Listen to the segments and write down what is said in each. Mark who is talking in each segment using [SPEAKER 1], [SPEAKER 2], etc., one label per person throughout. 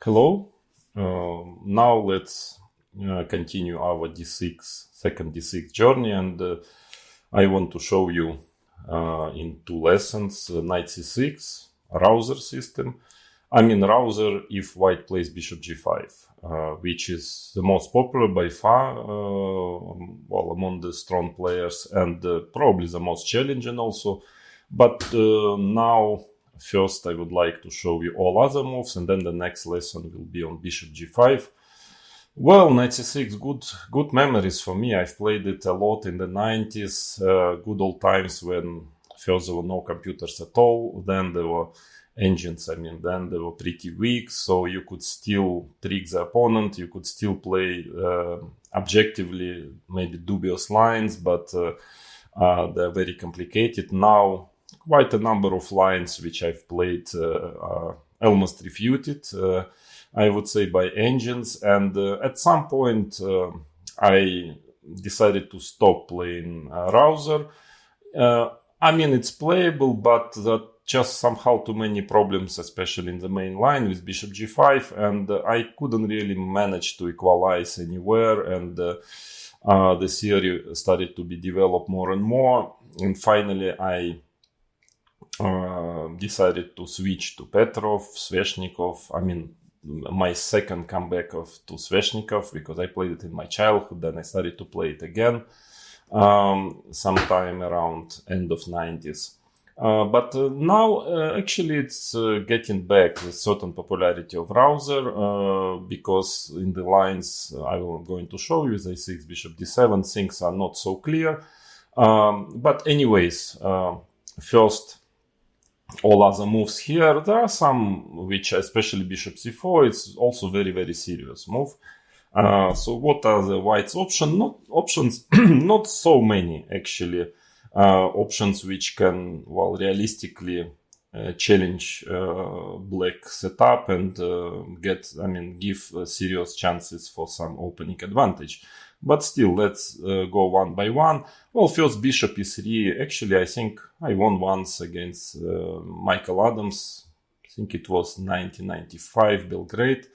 [SPEAKER 1] Hello. Now let's continue our second D6 journey, and I want to show you in two lessons knight c6, rouser system. I mean rouser if white plays bishop g5, which is the most popular by far, among the strong players, and probably the most challenging also. But now, first I would like to show you all other moves, and then the next lesson will be on bishop g5. Well, knight c6, good memories for me. I've played it a lot in the 90s, good old times when first there were no computers at all, then there were engines, then they were pretty weak, so you could still trick the opponent, you could still play objectively, maybe dubious lines, but they're very complicated. Now, quite a number of lines which I've played are almost refuted, I would say, by engines, and at some point I decided to stop playing rouser. It's playable, but that just somehow too many problems, especially in the main line with bishop g5, and I couldn't really manage to equalize anywhere, and the theory started to be developed more and more, and finally I decided to switch to Petrov, Sveshnikov. My second comeback to Sveshnikov, because I played it in my childhood, then I started to play it again sometime around end of 90s. But now actually it's getting back a certain popularity of rouser, because in the lines I'm going to show you with a6, bishop d7, things are not so clear. But anyways, first, all other moves here, there are some which, especially bishop c4, it's also very, very serious move. So what are the white's options? Not so many, actually. Options which can, realistically challenge black setup and give serious chances for some opening advantage. But still, let's go one by one. Well, first bishop e3. Actually, I think I won once against Michael Adams. I think it was 1995, Belgrade.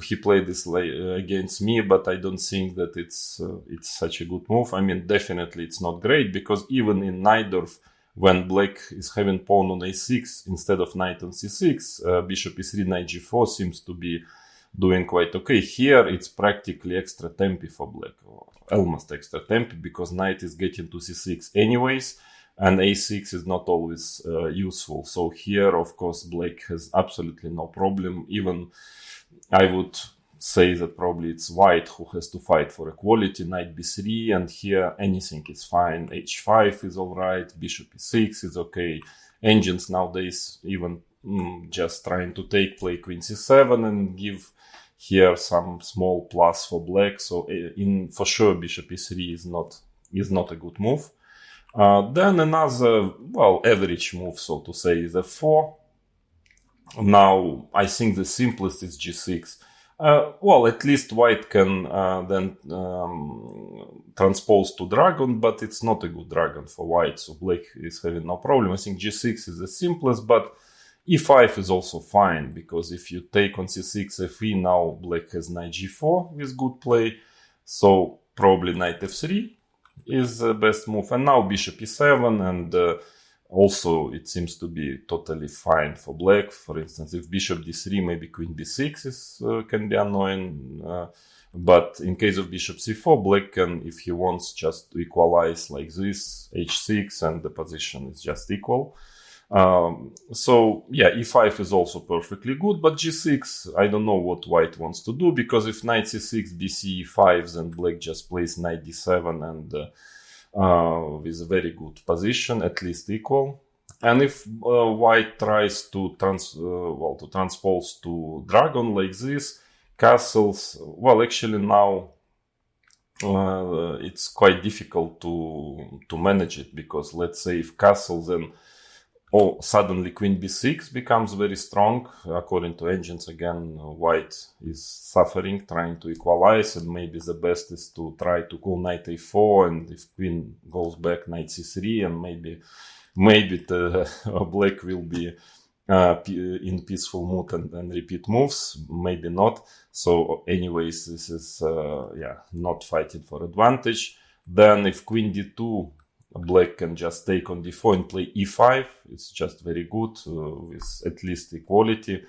[SPEAKER 1] He played this against me, but I don't think that it's such a good move. Definitely it's not great, because even in Najdorf, when black is having pawn on a6 instead of knight on c6, bishop e3, knight g4 seems to be doing quite okay. Here it's practically extra tempi for black, or almost extra tempi, because knight is getting to c6 anyways, and a6 is not always useful. So here, of course, black has absolutely no problem. Even I would say that probably it's white who has to fight for equality. Knight b3, and here anything is fine. h5 is all right, bishop e6 is okay. Engines nowadays even just trying to play queen c7 and give here some small plus for black. So for sure bishop e3 is not a good move. Then another, average move, so to say, is f4. Now, I think the simplest is g6. At least white can then transpose to dragon, but it's not a good dragon for white, so black is having no problem. I think g6 is the simplest, but e5 is also fine, because if you take on c6, fe, now black has knight g4 with good play, so probably knight f3 is the best move. And now bishop e7, and also it seems to be totally fine for black. For instance, if bishop d3, maybe queen b6 can be annoying, but in case of bishop c4, black can, if he wants, just to equalize like this, h6, and the position is just equal. E5 is also perfectly good, but g6, I don't know what white wants to do, because if knight c6, bc e5, then black just plays knight d7, and with a very good position, at least equal. And if white tries to transpose to dragon like this, castles, actually now it's quite difficult to manage it, because let's say if castles, then suddenly queen b6 becomes very strong. According to engines, again, white is suffering, trying to equalize, and maybe the best is to try to go knight a4, and if queen goes back, knight c3, and maybe black will be in peaceful mood and repeat moves, maybe not. So anyways, this is not fighting for advantage. Then if queen d2, black can just take on d4 and play e5. It's just very good with at least equality.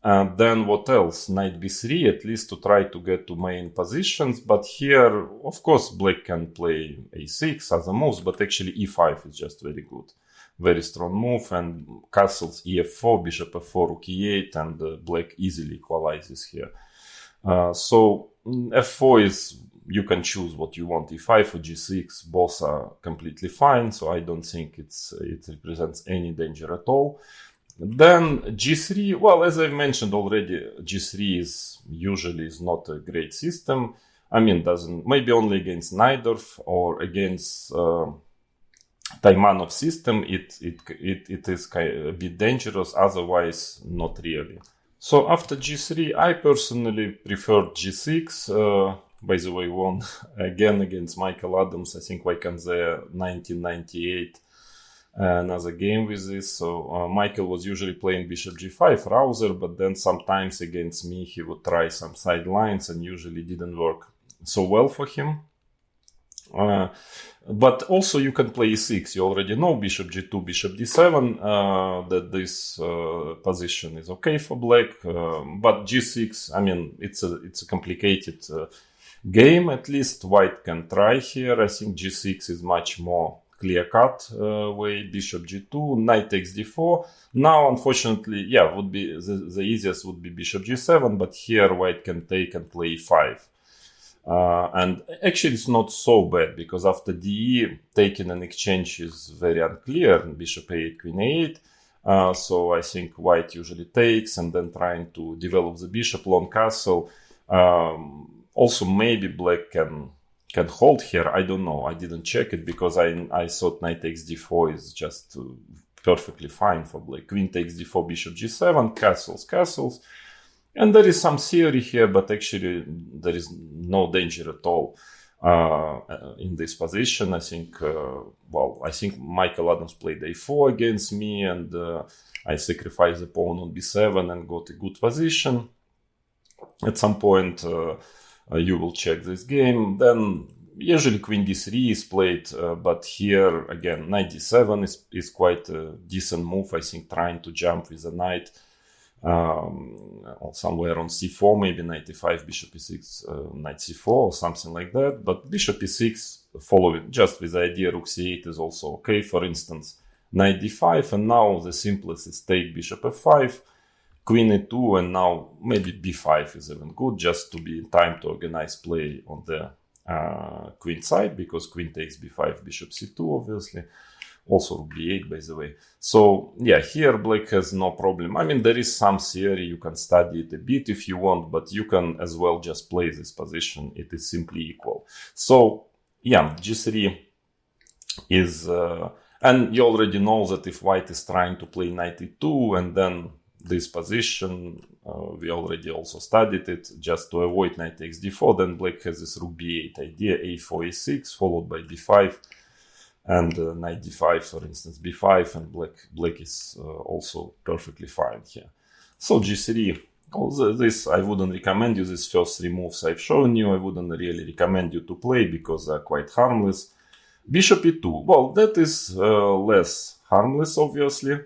[SPEAKER 1] And then what else? Knight b3, at least to try to get to main positions. But here, of course, black can play a6, other moves, but actually e5 is just very good. Very strong move, and castles ef4, bishop f4, rook e8, and black easily equalizes here. So f4 is, you can choose what you want, e5 or g6, both are completely fine, so I don't think it represents any danger at all. Then g3, well, as I mentioned already, g3 is usually not a great system. I mean, maybe only against Najdorf or against Taimanov system, it is a bit dangerous, otherwise not really. So after g3, I personally preferred g6. By the way, won again against Michael Adams, I think Vaikanze 1998. Another game with this. So Michael was usually playing bishop g5 Rouser, but then sometimes against me he would try some sidelines and usually didn't work so well for him. But also you can play e6. You already know bishop g2, bishop d7, that this position is okay for black. But g6, I mean, it's a complicated game. At least white can try here. I think g6 is much more clear-cut way. Bishop g2, knight takes d4. Now, unfortunately, would be the easiest would be bishop g7, but here white can take and play e5. And actually it's not so bad, because after de, taking an exchange is very unclear. Bishop a8, queen a8. So I think white usually takes and then trying to develop the bishop, long castle. Also maybe black can hold here. I don't know. I didn't check it because I thought knight takes d4 is just perfectly fine for black. Queen takes d4, bishop g7, castles. And there is some theory here, but actually there is no danger at all in this position. I think, I think Michael Adams played a4 against me, and I sacrificed the pawn on b7 and got a good position. At some point, you will check this game. Then usually queen d3 is played, but here again, knight d7 is quite a decent move. I think trying to jump with the knight. Or somewhere on c4, maybe knight e5, bishop e6, knight c4 or something like that. But bishop e6 following just with the idea rook c8 is also okay. For instance, knight d5, and now the simplest is take bishop f5, queen e2, and now maybe b5 is even good, just to be in time to organize play on the queen side, because queen takes b5, bishop c2 obviously. Also rook b8, by the way. So yeah, here black has no problem. I mean, there is some theory, you can study it a bit if you want, but you can as well just play this position. It is simply equal. So yeah, g3 is, and you already know that if white is trying to play knight e2 and then this position, we already also studied it, just to avoid knight takes d4, then black has this rook b8 idea, a4, a6, followed by b5. And knight d5, for instance, b5, and black is also perfectly fine here. So g3, this I wouldn't recommend you. These first three moves I've shown you, I wouldn't really recommend you to play because they're quite harmless. Bishop e2, well, that is less harmless, obviously,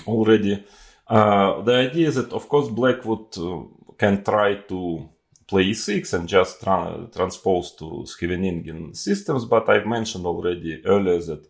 [SPEAKER 1] already. The idea is that, of course, black can try to play e6 and just transpose to Scheveningen systems, but I've mentioned already earlier that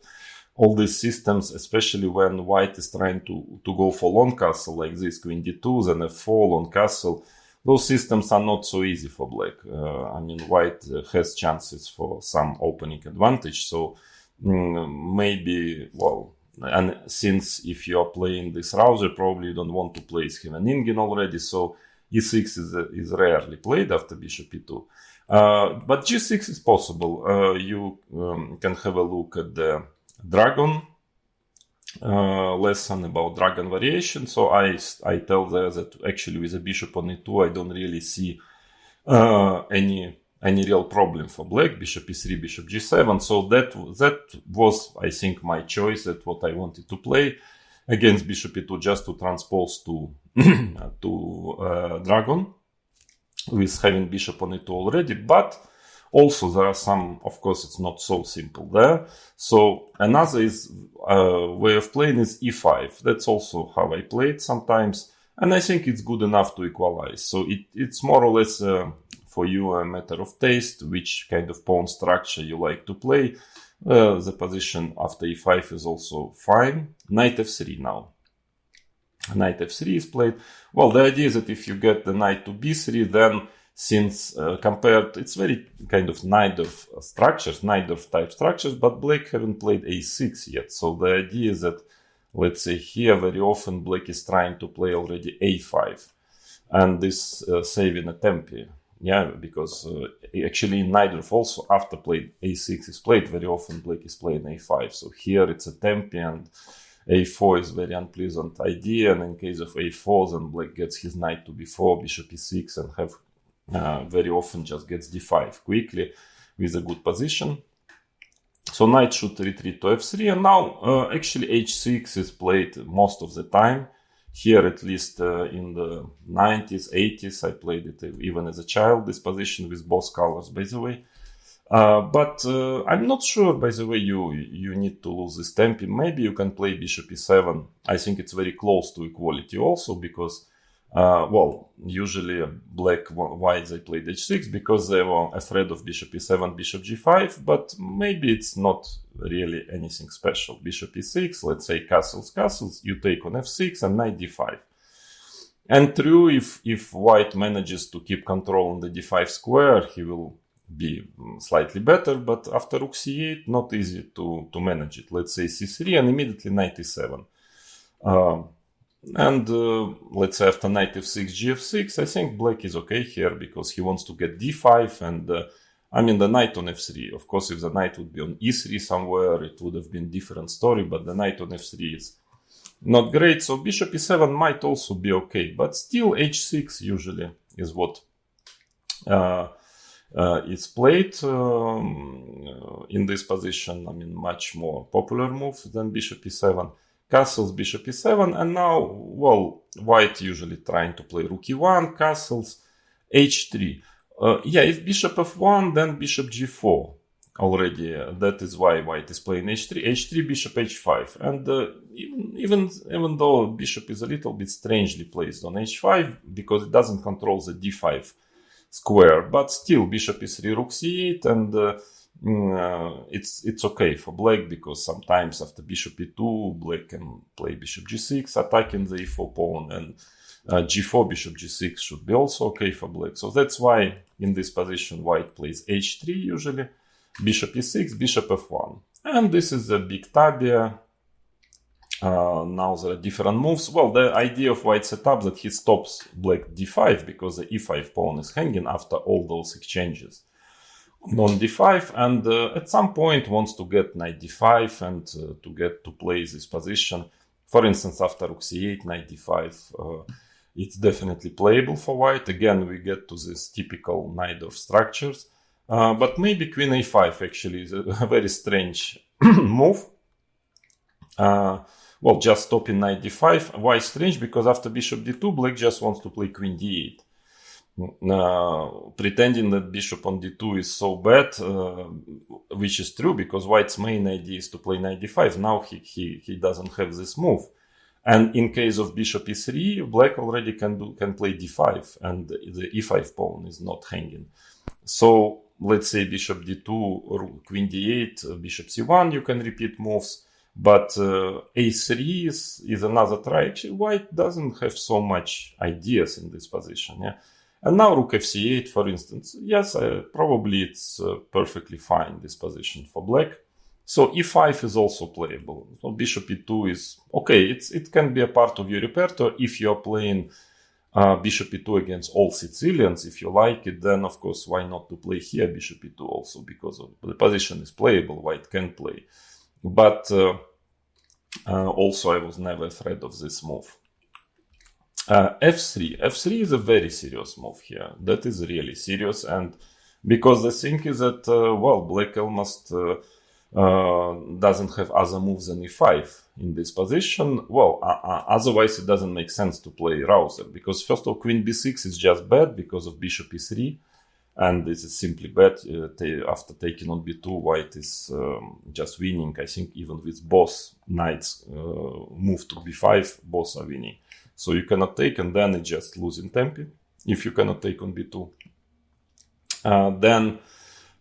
[SPEAKER 1] all these systems, especially when white is trying to go for long castle like this, queen d2, then f4, long castle, those systems are not so easy for black. I mean, white has chances for some opening advantage, so maybe, well, and since if you are playing this Rouser, probably you don't want to play Scheveningen already, so e6 is rarely played after bishop e2. But g6 is possible. You can have a look at the dragon lesson about dragon variation. So I tell there that actually with a bishop on e2, I don't really see any real problem for black. Bishop e3, bishop g7. So that was, I think, my choice. That's what I wanted to play. against bishop e2 just to transpose to dragon with having bishop on e2 already, but also there are some, of course it's not so simple there. So another way of playing is e5. That's also how I play it sometimes, and I think it's good enough to equalize. So it's more or less for you a matter of taste, which kind of pawn structure you like to play. The position after e5 is also fine. Knight f3 now. Knight f3 is played. Well, the idea is that if you get the knight to b3, then since compared, it's very kind of Najdorf type structures, but black haven't played a6 yet. So the idea is that, let's say here, very often black is trying to play already a5, and this saving a tempi. Yeah, because actually in Najdorf also after played a6 is played, very often black is playing a5. So here it's a tempi, and a4 is very unpleasant idea. And in case of a4, then black gets his knight to b4, bishop e6, and have very often just gets d5 quickly with a good position. So knight should retreat to f3, and now actually h6 is played most of the time. Here, at least in the 90s, 80s, I played it even as a child, this position with both colors, by the way. But I'm not sure, by the way, you need to lose this tempi. Maybe you can play bishop e7. I think it's very close to equality also, because well, usually whites they played h6 because they were afraid of bishop e7, bishop g5, but maybe it's not really anything special. Bishop e6, let's say castles, you take on f6 and knight d5. And true, if white manages to keep control on the d5 square, he will be slightly better, but after rook c8, not easy to manage it. Let's say c3 and immediately knight e7. Let's say after knight f6, gf6, I think black is okay here because he wants to get d5, and I mean the knight on f3. Of course, if the knight would be on e3 somewhere, it would have been different story, but the knight on f3 is not great. So bishop e7 might also be okay, but still h6 usually is what is played in this position. I mean, much more popular move than bishop e7. Castles, bishop e7, and now, well, white usually trying to play rook e1, castles, h3. Yeah, if bishop f1, then bishop g4 already. That is why white is playing h3, bishop h5. And even though bishop is a little bit strangely placed on h5, because it doesn't control the d5 square, but still bishop e3, rook c8, and it's okay for black, because sometimes after bishop e2 black can play bishop g6 attacking the e4 pawn, and g4 bishop g6 should be also okay for black. So that's why in this position white plays h3 usually, bishop e6, bishop f1, and this is a big tabia. Now there are different moves. Well, the idea of white setup that he stops black d5 because the e5 pawn is hanging after all those exchanges on d5, and at some point wants to get knight d5 and to get to play this position. For instance, after rook c8, knight d5, it's definitely playable for white. Again, we get to this typical Najdorf structures, but maybe queen a5 actually is a very strange move. Well, just stopping knight d5. Why strange? Because after bishop d2, black just wants to play queen d8. Pretending that bishop on d2 is so bad, which is true, because white's main idea is to play knight d5. Now he doesn't have this move, and in case of bishop e3, black already can play d5, and the e5 pawn is not hanging. So let's say bishop d2, queen d8, bishop c1, you can repeat moves, but a3 is another try. Actually, white doesn't have so much ideas in this position. Yeah. And now rook fc8, for instance. Yes, probably it's perfectly fine, this position for black. So e5 is also playable. So bishop e2 is okay. It can be a part of your repertoire if you're playing bishop e2 against all Sicilians. If you like it, then of course, why not to play here bishop e2 also, because of the position is playable, white can play. But also I was never afraid of this move. F3 is a very serious move here. That is really serious, and because the thing is that well, black almost doesn't have other moves than e5 in this position, well, otherwise it doesn't make sense to play Rouser, because first of all, queen b6 is just bad because of bishop e3, and this is simply bad. After taking on b2, white is just winning. I think even with both knights move to b5, both are winning. So you cannot take, and then it's just losing tempi if you cannot take on b2. Then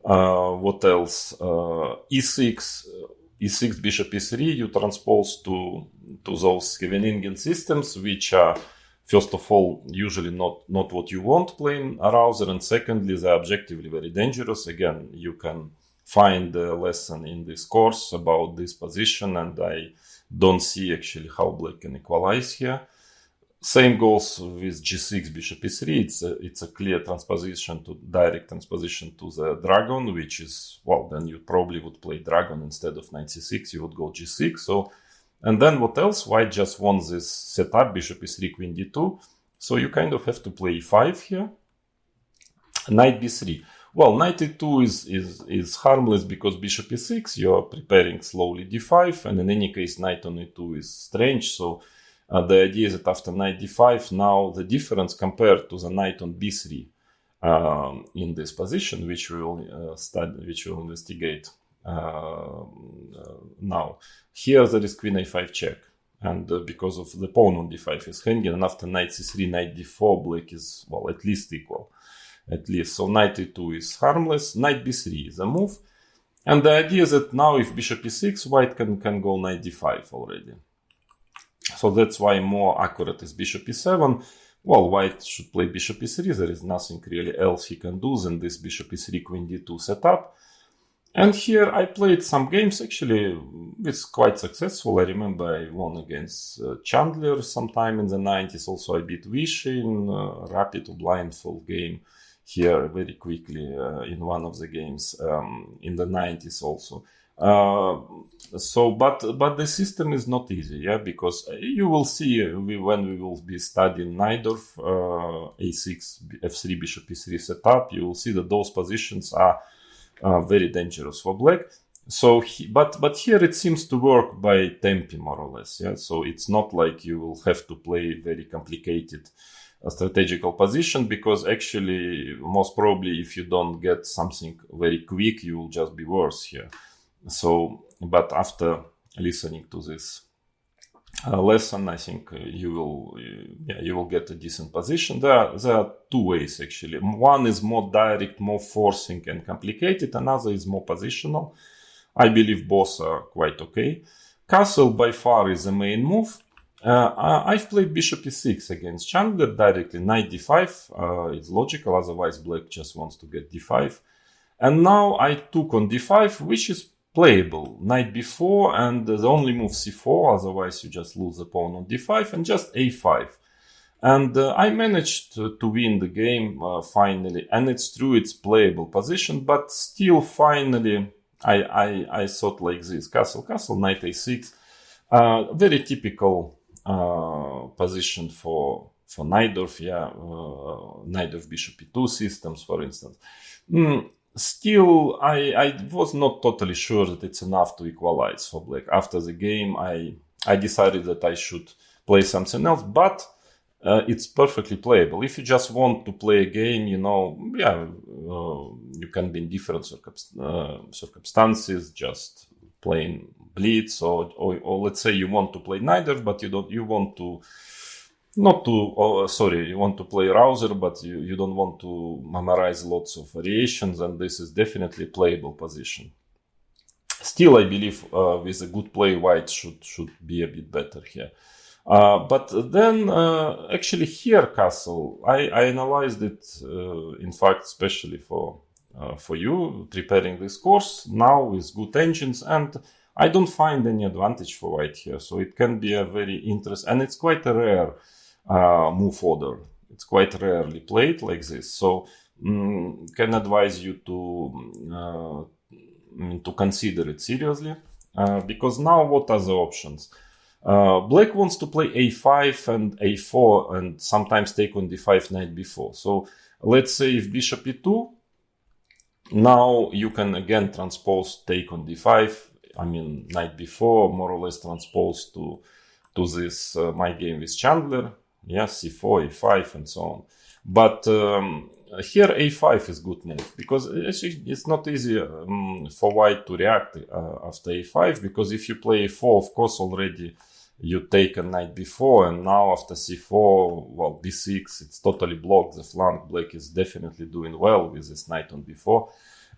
[SPEAKER 1] what else? E6, bishop e3, you transpose to those Scheveningen systems, which are, first of all, usually not what you want playing a Rouser, and secondly, they're objectively very dangerous. Again, you can find a lesson in this course about this position, and I don't see actually how black can equalize here. Same goes with g6, bishop e3. It's a clear direct transposition to the dragon, which is, well, then you probably would play dragon instead of knight c6. You would go g6. So, and then what else? White just wants this setup, bishop e3, queen d2. So you kind of have to play e5 here. Knight b3. Well, knight e2 is harmless because bishop e6, you're preparing slowly d5, and in any case, knight on e2 is strange. So the idea is that after knight d5, now the difference compared to the knight on b3 in this position, which we will study, which we will investigate now. Here there is queen a5 check, and because of the pawn on d5 is hanging, and after knight c3, knight d4, black is, well, at least equal. At least. So knight e2 is harmless, knight b3 is a move. And the idea is that now if bishop e6, white can go knight d5 already. So that's why more accurate is bishop e7. Well, white should play bishop e3. There is nothing really else he can do than this bishop e3, queen d2 setup. And here I played some games, actually it's quite successful. I remember I won against Chandler sometime in the 90s. Also I beat Vichy in rapid or blindfold game here very quickly in one of the games in the 90s also. But the system is not easy, yeah, because you will see when we will be studying Najdorf, a6, f3, bishop e3 setup, you will see that those positions are very dangerous for black. So, but here it seems to work by tempi more or less, yeah. So it's not like you will have to play very complicated strategical position, because actually most probably if you don't get something very quick, you will just be worse here. So, but after listening to this lesson, I think you will get a decent position. There are two ways actually. One is more direct, more forcing and complicated. Another is more positional. I believe both are quite okay. Castle by far is the main move. I've played bishop e6 against Chandler directly. Knight d5 is logical, otherwise black just wants to get d5. And now I took on d5, which is playable. Knight b4, and the only move c4, otherwise you just lose the pawn on d5, and just a5. And I managed to win the game finally. And it's true, it's playable position, but still finally I thought like this. Castle, knight a6. Very typical position for Najdorf, yeah, Najdorf bishop e2 systems, for instance. Still, I was not totally sure that it's enough to equalize for black. After the game, I decided that I should play something else, but it's perfectly playable. If you just want to play a game, you know, yeah, you can be in different circumstances, just playing blitz, or let's say you want to play Najdorf, but you want to play Rouser, but you don't want to memorize lots of variations, and this is definitely a playable position. Still, I believe with a good play, white should be a bit better here. But then, actually here, castle, I analyzed it, in fact, especially for you, preparing this course, now with good engines, and I don't find any advantage for white here. So it can be a very interesting, and it's quite a rare move order. It's quite rarely played like this. So can advise you to consider it seriously, because now what are the options? Black wants to play a5 and a4 and sometimes take on d5, knight b4. So let's say if bishop e2, Now you can again transpose take on d5. I mean, knight b4, more or less transpose to this my game with Chandler. Yeah, c4, a5, and so on. But here a5 is good move, because it's not easy for white to react after a5, because if you play a4, of course, already you take a knight b4, and now after c4, well, b6, it's totally blocked the flank. Black is definitely doing well with this knight on b4,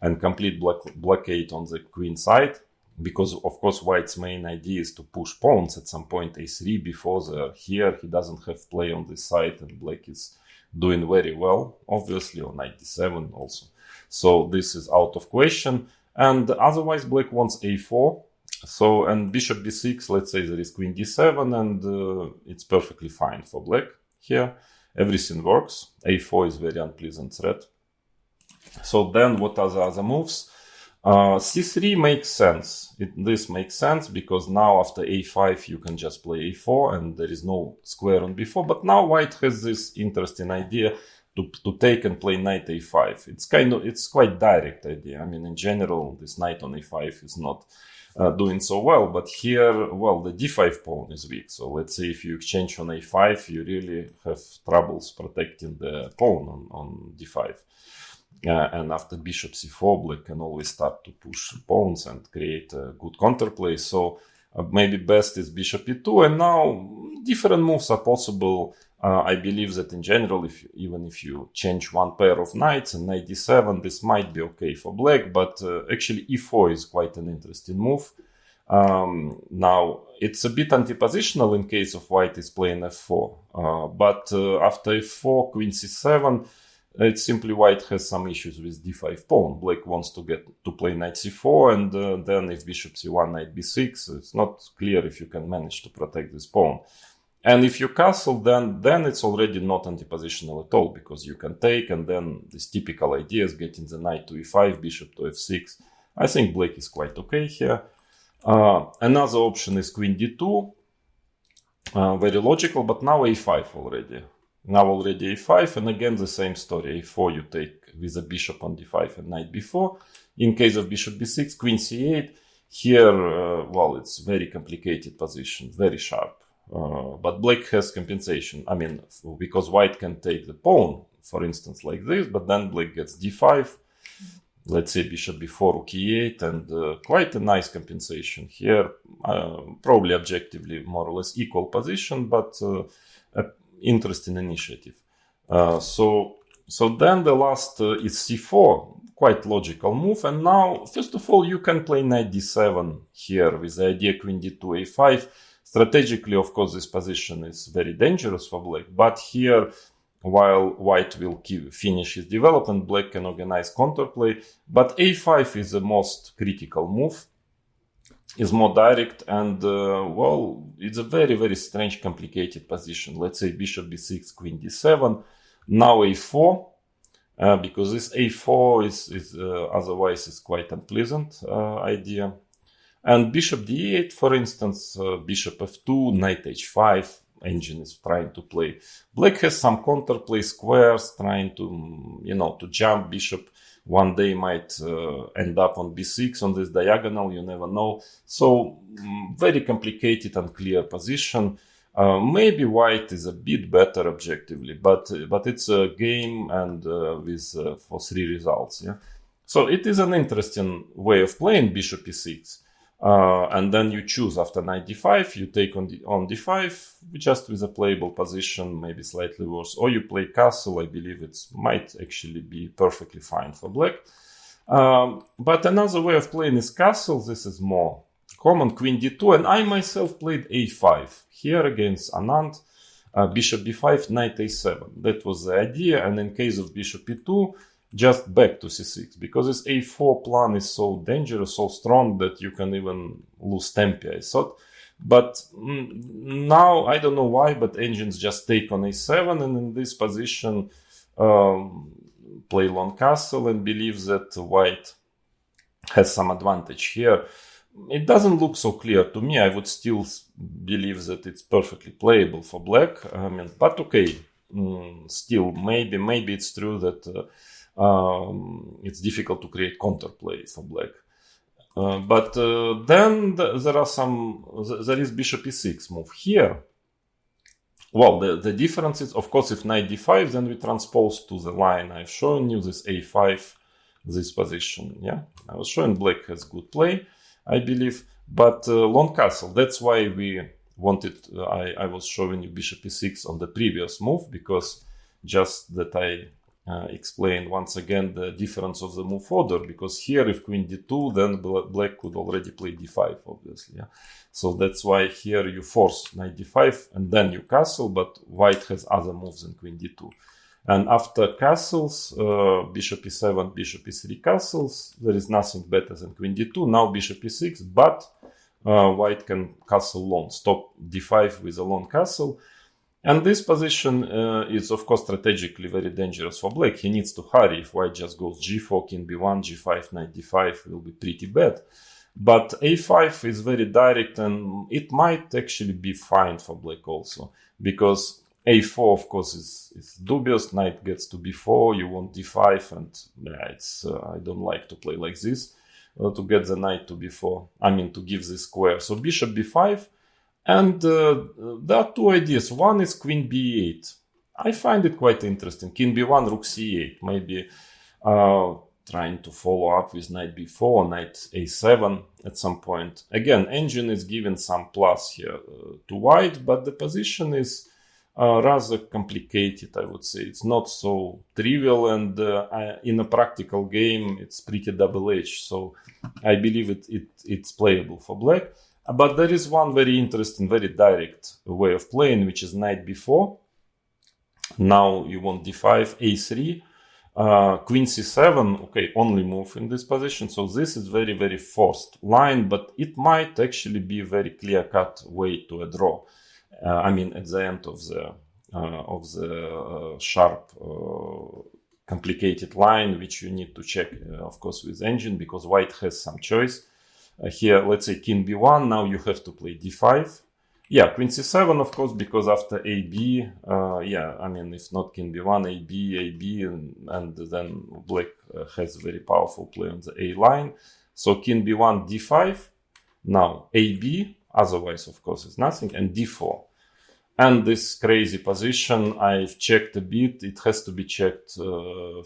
[SPEAKER 1] and complete blockade on the queen side, because of course white's main idea is to push pawns at some point a3 before here he doesn't have play on this side, and black is doing very well, obviously, on knight d7 also. So this is out of question, and otherwise black wants a4. So, and bishop b6, let's say there is queen d7, and it's perfectly fine for black here. Everything works. a4 is very unpleasant threat. So then what are the other moves? c3 makes sense. This makes sense because now after a5 you can just play a4 and there is no square on b4. But now white has this interesting idea to take and play knight a5. It's quite direct idea. I mean, in general, this knight on a5 is not doing so well, but here, well, the d5 pawn is weak. So let's say if you exchange on a5, you really have troubles protecting the pawn on d5. And after bishop c4, black can always start to push pawns and create a good counterplay. So maybe best is bishop e2, and now different moves are possible. I believe that in general, even if you change one pair of knights and knight d7, this might be okay for black, but actually e4 is quite an interesting move. Now, it's a bit anti-positional in case of white is playing f4, but after f4, queen c7, it's simply white has some issues with d5 pawn. Black wants to get to play knight c4, and then if bishop c1, knight b6, it's not clear if you can manage to protect this pawn. And if you castle, then it's already not anti-positional at all, because you can take, and then this typical idea is getting the knight to e5, bishop to f6. I think black is quite okay here. Another option is queen d2, very logical, but now a5 already. Now already a5, and again the same story. a4 you take with a bishop on d5 and knight b4. In case of bishop b6, queen c8. Here, well, it's very complicated position, very sharp. But black has compensation. I mean, because white can take the pawn, for instance, like this, but then black gets d5. Let's say bishop b4, rook e8, and quite a nice compensation here. Probably objectively more or less equal position, but interesting initiative. So then the last is c4, quite logical move. And now, first of all, you can play knight d7 here with the idea queen d2, a5. Strategically, of course, this position is very dangerous for black. But here, while white will finish his development, black can organize counterplay. But a5 is the most critical move. Is more direct, and well, it's a very, very strange, complicated position. Let's say bishop b6, queen d7, now a4, because this a4 is otherwise is quite unpleasant idea. And bishop d8, for instance, bishop f2, knight h5, engine is trying to play. Black has some counterplay squares, trying to, to jump bishop. One day might end up on b6 on this diagonal, you never know. So very complicated and clear position. Maybe white is a bit better objectively, but it's a game and with for 3 results. Yeah, so it is an interesting way of playing bishop e6. And then you choose after knight d5, you take on d5, just with a playable position, maybe slightly worse. Or you play castle, I believe it might actually be perfectly fine for black. But another way of playing is castle. This is more common, queen d2. And I myself played a5 here against Anand, bishop b5, knight a7. That was the idea. And in case of bishop e2, just back to c6, because this a4 plan is so dangerous, so strong that you can even lose tempi, I thought. But now, I don't know why, but engines just take on a7, and in this position play long castle and believe that white has some advantage here. It doesn't look so clear to me. I would still believe that it's perfectly playable for black. I mean, but okay, still, maybe it's true that it's difficult to create counterplay for black. But then there is bishop e6 move here. Well, the difference is, of course, if knight d5, then we transpose to the line I've shown you, this a5, this position. Yeah, I was showing black has good play, I believe, but long castle. That's why we wanted. I was showing you bishop e6 on the previous move, because just that I explain once again the difference of the move order, because here if queen d2, then black could already play d5, obviously. Yeah? So that's why here you force knight d5 and then you castle, but white has other moves than queen d2. And after castles, bishop e7, bishop e3 castles, there is nothing better than queen d2. Now bishop e6, but white can castle long, stop d5 with a long castle. And this position is, of course, strategically very dangerous for black. He needs to hurry. If white just goes g4, king b1, g5, knight d5, will be pretty bad. But a5 is very direct, and it might actually be fine for black also, because a4, of course, is dubious. Knight gets to b4, you want d5, and I don't like to play like this, to get the knight to b4. I mean, to give this square. So bishop b5. And there are two ideas. One is queen b8. I find it quite interesting. King b1, rook c8. Maybe trying to follow up with knight b4, knight a7 at some point. Again, engine is giving some plus here to white, but the position is rather complicated, I would say. It's not so trivial, and in a practical game, it's pretty double-edged. So I believe it's playable for black. But there is one very interesting, very direct way of playing, which is knight b4. Now you want d5, a3, queen c7. Okay, only move in this position. So this is very, very forced line, but it might actually be a very clear-cut way to a draw. I mean, at the end of the sharp, complicated line, which you need to check, of course, with engine, because white has some choice. Here, let's say king b1, now you have to play d5. Yeah, queen c7, of course, because after ab, I mean, if not king b1, ab, and then black has very powerful play on the a line. So king b1, d5, now ab, otherwise, of course, is nothing, and d4. And this crazy position, I've checked a bit. It has to be checked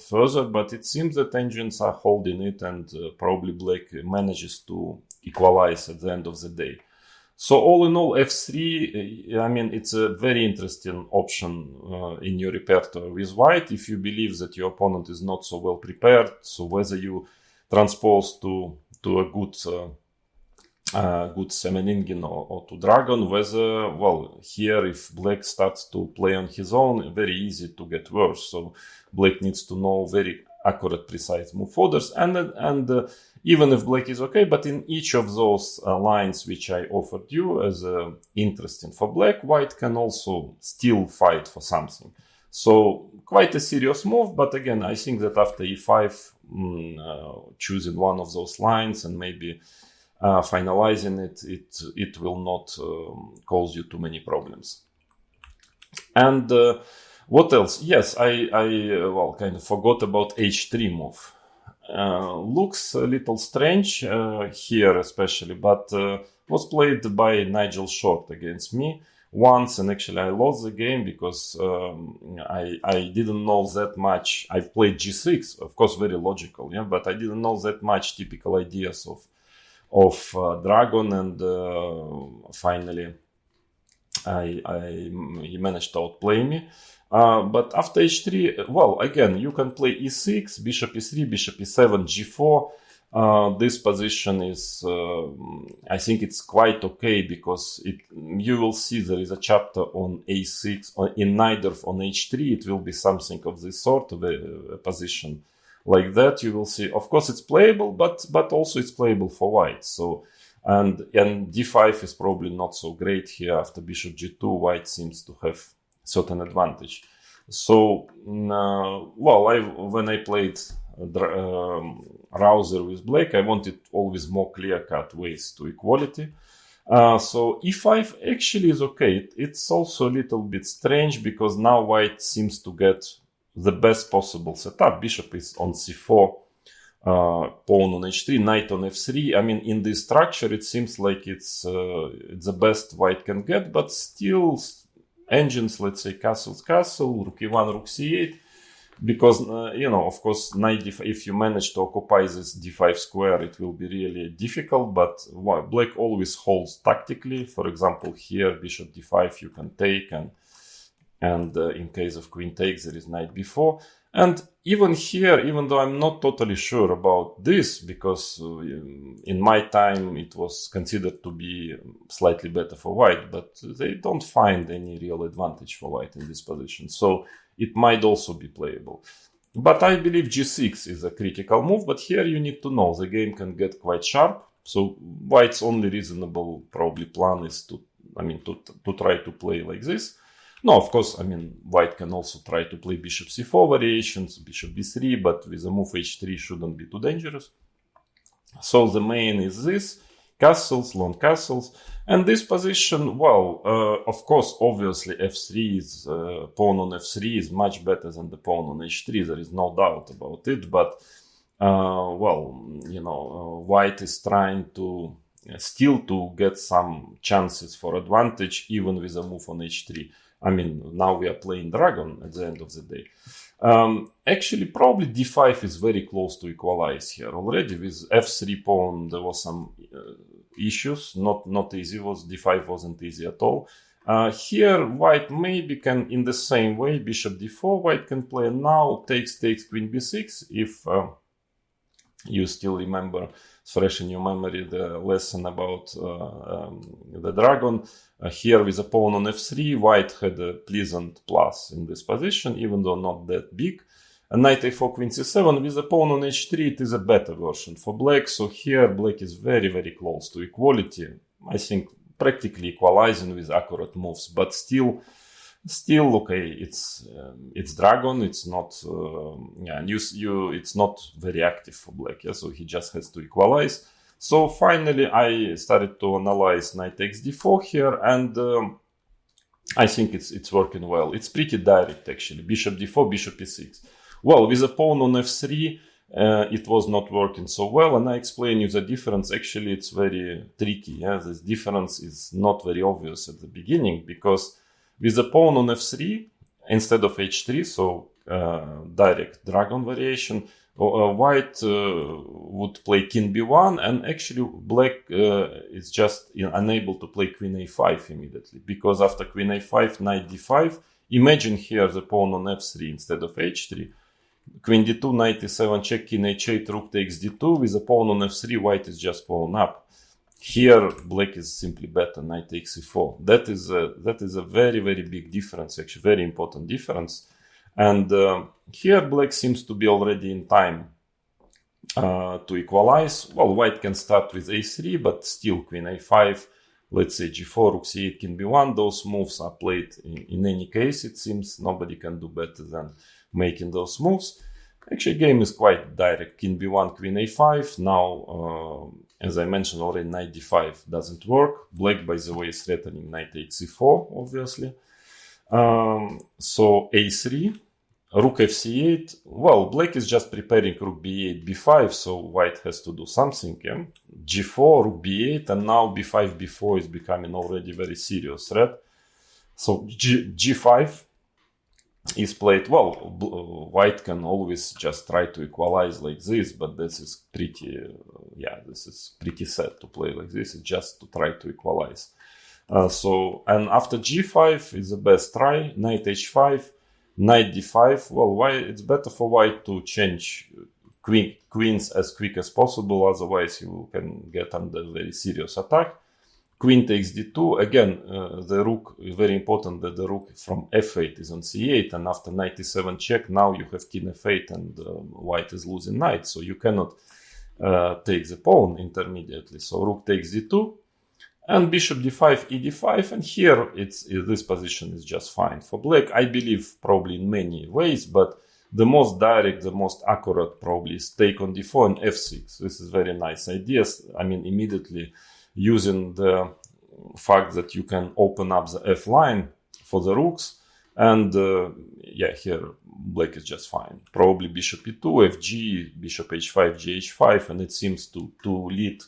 [SPEAKER 1] further, but it seems that engines are holding it, and probably black manages to equalize at the end of the day. So all in all, f3, I mean, it's a very interesting option in your repertoire with white if you believe that your opponent is not so well prepared. So whether you transpose to a good Semeningen or to dragon, whether, well, here if black starts to play on his own, very easy to get worse. So black needs to know very accurate, precise move orders, and even if black is okay, but in each of those lines which I offered you as interesting for black, white can also still fight for something. So quite a serious move, but again, I think that after e5, choosing one of those lines and maybe finalizing it will not cause you too many problems. And what else? Yes, I kind of forgot about h3 move. Looks a little strange here especially, but was played by Nigel Short against me once, and actually I lost the game because I didn't know that much. I played g6, of course, very logical, yeah, but I didn't know that much typical ideas of dragon, and finally he managed to outplay me. But after h3, well, again, you can play e6, bishop e3, bishop e7, g4. This position is, I think it's quite okay, because you will see there is a chapter on a6, or in neither on h3, it will be something of this sort of a position like that. You will see, of course, it's playable, but also it's playable for white. So, and d5 is probably not so great here. After bishop g2, white seems to have certain advantage. So, when I played Rouser with black, I wanted always more clear-cut ways to equality. So e5 actually is okay. It's also a little bit strange, because now white seems to get the best possible setup. Bishop is on c4, pawn on h3, knight on f3. I mean, in this structure, it seems like it's the best white can get, but still engines, let's say castle, rook e1, rook c8, because, of course, knight d5, if you manage to occupy this d5 square, it will be really difficult, but black always holds tactically. For example, here, bishop d5, you can take, and in case of queen takes, there is knight b4. And even here, even though I'm not totally sure about this, because in my time it was considered to be slightly better for white, but they don't find any real advantage for white in this position. So it might also be playable. But I believe g6 is a critical move, but here you need to know the game can get quite sharp. So white's only reasonable probably plan is to try to play like this. No, of course, white can also try to play bishop c4 variations, bishop b3, but with a move h3 shouldn't be too dangerous. So the main is this, castles, long castles. And this position, of course, obviously f3 is, pawn on f3 is much better than the pawn on h3, there is no doubt about it. But, white is trying to still to get some chances for advantage, even with a move on h3. Now we are playing dragon at the end of the day. Actually, probably d5 is very close to equalize here already. With f3 pawn, there was some issues. Not easy. D5 wasn't easy at all. Here, white maybe can, in the same way, bishop d4, white can play now, takes, queen b6. If you still remember, it's fresh in your memory, the lesson about the dragon. Here with a pawn on f3, white had a pleasant plus in this position, even though not that big. And knight a4, queen c7, with a pawn on h3, it is a better version for black. So here black is very, very close to equality. I think practically equalizing with accurate moves, but still okay. It's dragon. It's not it's not very active for black. Yeah, so he just has to equalize. So finally, I started to analyze knight takes d4 here, and I think it's working well. It's pretty direct actually. Bishop d4, bishop e6. Well, with a pawn on f3, it was not working so well, and I explain you the difference. Actually, it's very tricky. Yeah, this difference is not very obvious at the beginning, because with the pawn on f3 instead of h3, so direct dragon variation, white would play king b1, and actually black is just unable to play queen a5 immediately, because after queen a5, knight d5, imagine here the pawn on f3 instead of h3, queen d2, knight e7 check, king h8, rook takes d2, with a pawn on f3, white is just pawn up. Here black is simply better, knight takes e4. That is a very, very big difference, actually very important difference. And here black seems to be already in time to equalize. Well, white can start with a3, but still queen a5, let's say g4, rook c8, king b1. Those moves are played in any case, it seems. Nobody can do better than making those moves. Actually, game is quite direct. King b1, queen a5. Now, as I mentioned already, knight d5 doesn't work. Black, by the way, is threatening knight takes e4, obviously. So a3, rook fc8. Well, black is just preparing rook b8, b5, so white has to do something. Yeah? g4, rook b8, and now b5, b4 is becoming already very serious threat. So g5 is played. Well, white can always just try to equalize like this, but this is pretty, this is pretty sad to play like this. It's just to try to equalize. And after g5 is the best try. Knight h5, knight d5. Well, why it's better for white to change queens as quick as possible, otherwise you can get under very serious attack. Queen takes d2. Again, the rook, very important that the rook from f8 is on c8, and after knight e7 check, now you have king f8 and white is losing knight, so you cannot take the pawn intermediately. So rook takes d2, and bishop d5, e d5, and here this position is just fine for black. I believe probably in many ways, but the most direct, the most accurate probably is take on d4 and f6. This is very nice ideas. Immediately using the fact that you can open up the f line for the rooks, And yeah, here black is just fine. Probably bishop e2, fg, bishop h5, gh5, and it seems to lead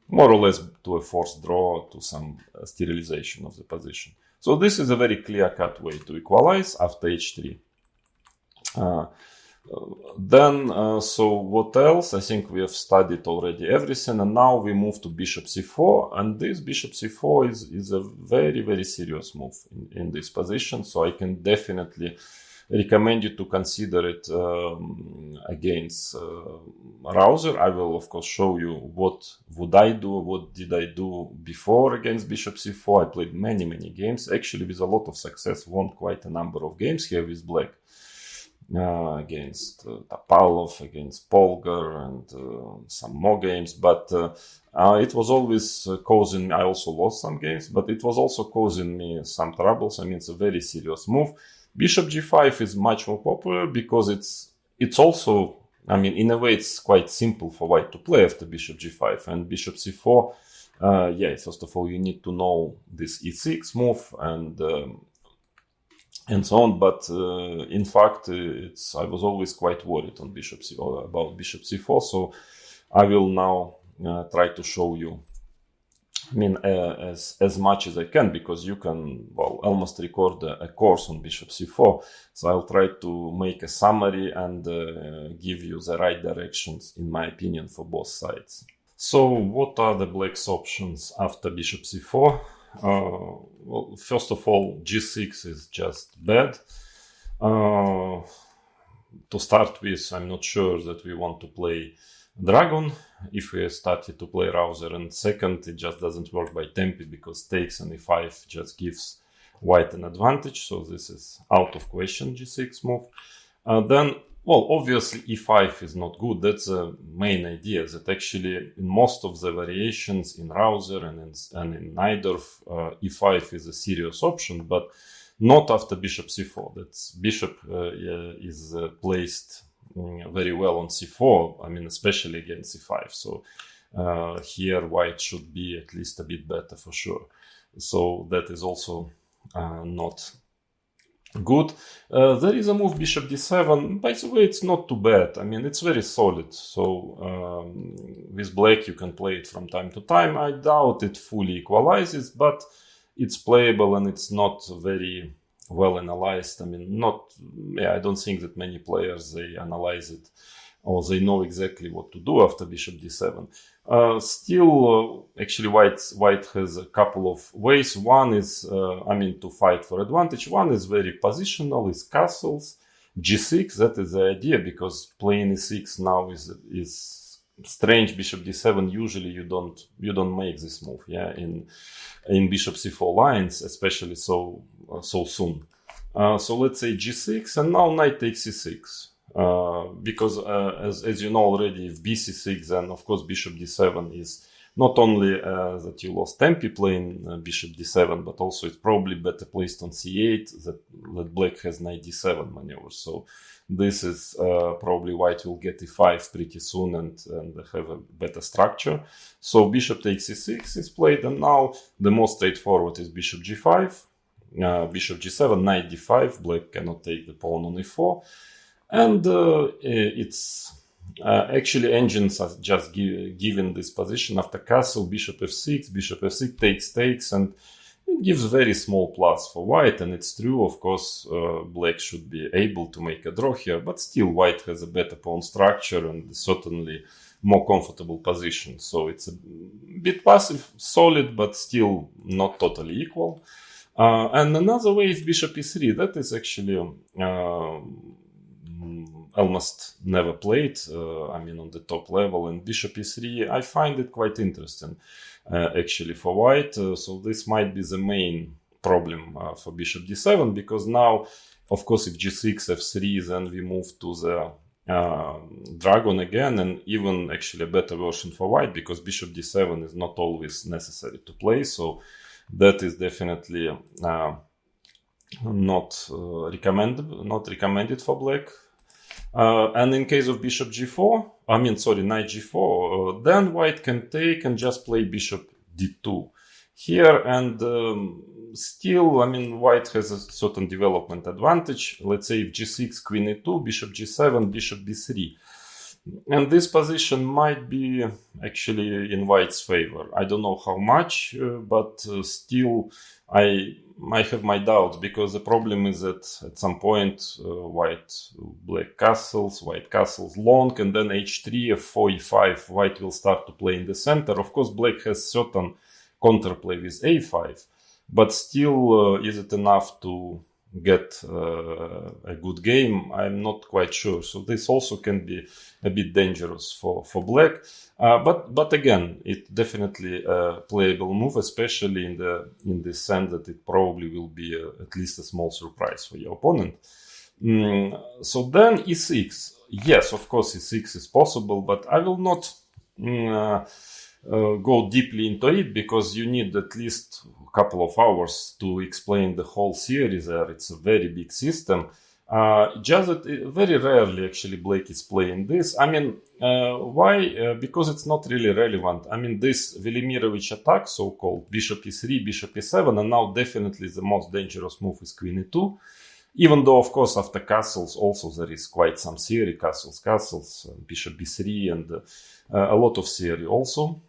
[SPEAKER 1] more or less to a forced draw, to some sterilization of the position. So this is a very clear-cut way to equalize after h3. So what else? I think we have studied already everything, and now we move to bishop c4, and this bishop c4 is a very, very serious move in this position, so I can definitely recommend you to consider it against Rouser. I will of course show you what would I do, what did I do before against bishop c4. I played many games, actually with a lot of success, won quite a number of games here with black. Against Topalov, against Polgar, and some more games, but it was always causing me, I also lost some games, but it was also causing me some troubles. I mean, it's a very serious move. Bishop g5 is much more popular because it's also, I mean, in a way it's quite simple for white to play after bishop g5, and bishop c4, yeah, first of all you need to know this e6 move and so on, but in fact I was always quite worried on about bishop c4, so I will now try to show you, I mean, as much as I can, because you can, well, almost record a course on bishop c4, so I'll try to make a summary and give you the right directions, in my opinion, for both sides. So what are the black's options after bishop c4? Well, first of all, g6 is just bad. To start with, I'm not sure that we want to play dragon if we started to play Rouser, and second, it just doesn't work by tempi because takes and e5 just gives white an advantage, so this is out of question, g6 move. Then, well, obviously e5 is not good. That's the main idea, that actually in most of the variations in Rouser and in Najdorf, e5 is a serious option, but not after bishop c4. That's bishop is placed very well on c4, I mean, especially against c5. So here white should be at least a bit better for sure. So that is also not good. There is a move bishop d7. By the way, it's not too bad. I mean, it's very solid. So with black you can play it from time to time. I doubt it fully equalizes, but it's playable and it's not very well analyzed. I mean, I don't think that many players, they analyze it or they know exactly what to do after bishop d7. Still, actually, white has a couple of ways. One is, I mean, to fight for advantage. One is very positional, is castles. g6, that is the idea, because playing e6 now is strange. Bishop d7, usually you don't make this move, yeah, in bishop c4 lines, especially so soon. So let's say g6, and now knight takes c6. Because as you know already, if bc6, then of course bishop d7 is not only that you lost tempi playing bishop d7, but also it's probably better placed on c8, that black has knight d7 maneuver. So this is probably white will get e5 pretty soon and have a better structure. So bishop takes e6 is played, and now the most straightforward is bishop g5, bishop g7, knight d5. Black cannot take the pawn on e4. And it's actually engines are just given this position after castle, bishop f6 takes, and it gives very small plus for white. And it's true, of course, black should be able to make a draw here, but still white has a better pawn structure and certainly more comfortable position. So it's a bit passive, solid, but still not totally equal. And another way is bishop e3. That is actually almost never played, I mean, on the top level. And bishop e3, I find it quite interesting, actually, for white. So this might be the main problem for bishop d7, because now, of course, if g6, f3, then we move to the dragon again, and even actually a better version for white, because bishop d7 is not always necessary to play. So that is definitely not recommended for black. And in case of bishop g4, knight g4, then white can take and just play bishop d2. here, and still, I mean, white has a certain development advantage. Let's say if g6, queen e2, bishop g7, bishop b3. And this position might be actually in white's favor. I don't know how much, but still I have my doubts, because the problem is that at some point white castles long, and then h3, f4, e5, white will start to play in the center. Of course, black has certain counterplay with a5, but still is it enough to get a good game? I'm not quite sure. So this also can be a bit dangerous for black. But again, it definitely a playable move, especially in the sense that it probably will be at least a small surprise for your opponent. So then e6. Yes, of course, e6 is possible, but I will not go deeply into it, because you need at least a couple of hours to explain the whole series there. It's a very big system. Just that very rarely actually black is playing this. I mean, why? Because it's not really relevant. I mean, this Velimirovich attack, so-called bishop e3, bishop e7, and now definitely the most dangerous move is queen e2. Even though, of course, after castles also there is quite some theory, castles, bishop b3, and a lot of theory also.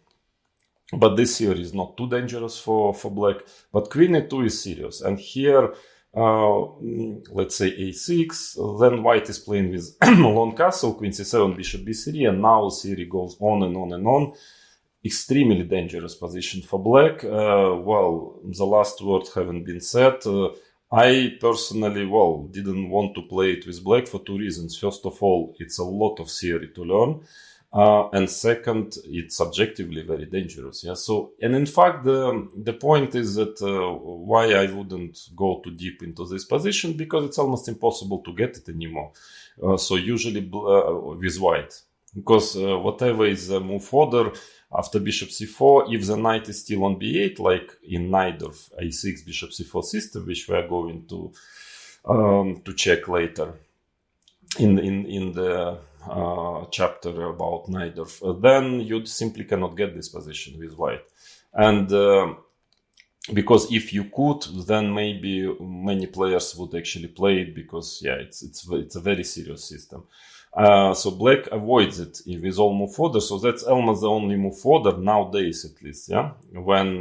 [SPEAKER 1] But this theory is not too dangerous for black. But queen e2 is serious. And here, let's say a6, then white is playing with long castle, queen c7, bishop b3, and now theory goes on and on and on. Extremely dangerous position for black. Well, the last word haven't been said. I personally, didn't want to play it with black for two reasons. First of all, it's a lot of theory to learn. And second, it's subjectively very dangerous. Yeah. So, and in fact, the point is that why I wouldn't go too deep into this position, because it's almost impossible to get it anymore. So usually with white, because whatever is the move order after bishop c4, if the knight is still on b8, like in knight of a6 bishop c4 system, which we are going to check later in the chapter about Najdorf, then you simply cannot get this position with white. And because if you could, then maybe many players would actually play it, because it's a very serious system. So black avoids it with all move order. So that's almost the only move order nowadays, at least. Yeah, when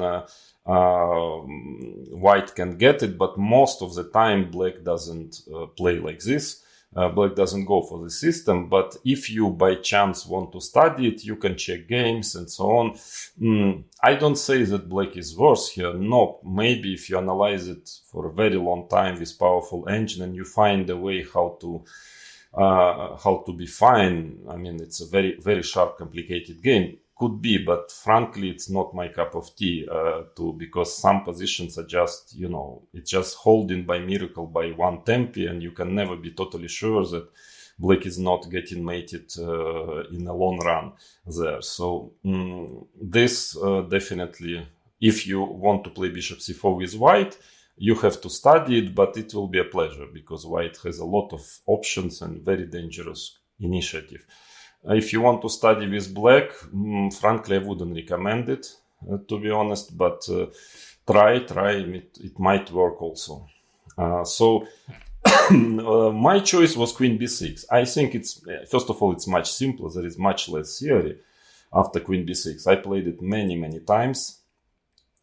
[SPEAKER 1] white can get it, but most of the time black doesn't play like this. Black doesn't go for the system, but if you by chance want to study it, you can check games and so on. I don't say that black is worse here. No, maybe if you analyze it for a very long time with powerful engine and you find a way how to be fine. I mean, it's a very, very sharp, complicated game. Could be, but frankly, it's not my cup of tea, because some positions are just, it's just holding by miracle by one tempi, and you can never be totally sure that black is not getting mated in a long run there. So this definitely, if you want to play bishop c4 with white, you have to study it, but it will be a pleasure, because white has a lot of options and very dangerous initiative. If you want to study with black, frankly, I wouldn't recommend it, to be honest, but try, it might work also. So my choice was queen b6. I think first of all, it's much simpler. There is much less theory after queen b6. I played it many, many times.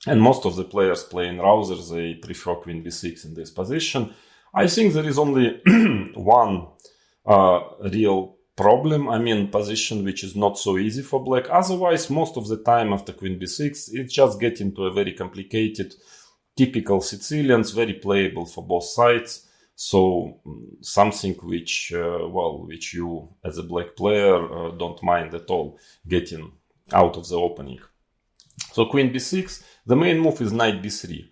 [SPEAKER 1] And most of the players playing Rouser, they prefer queen b6 in this position. I think there is only one real problem, position which is not so easy for black. Otherwise, most of the time after queen b6, it just gets into a very complicated, typical Sicilians, very playable for both sides. So something which you as a black player don't mind at all getting out of the opening. So queen b6, the main move is knight b3.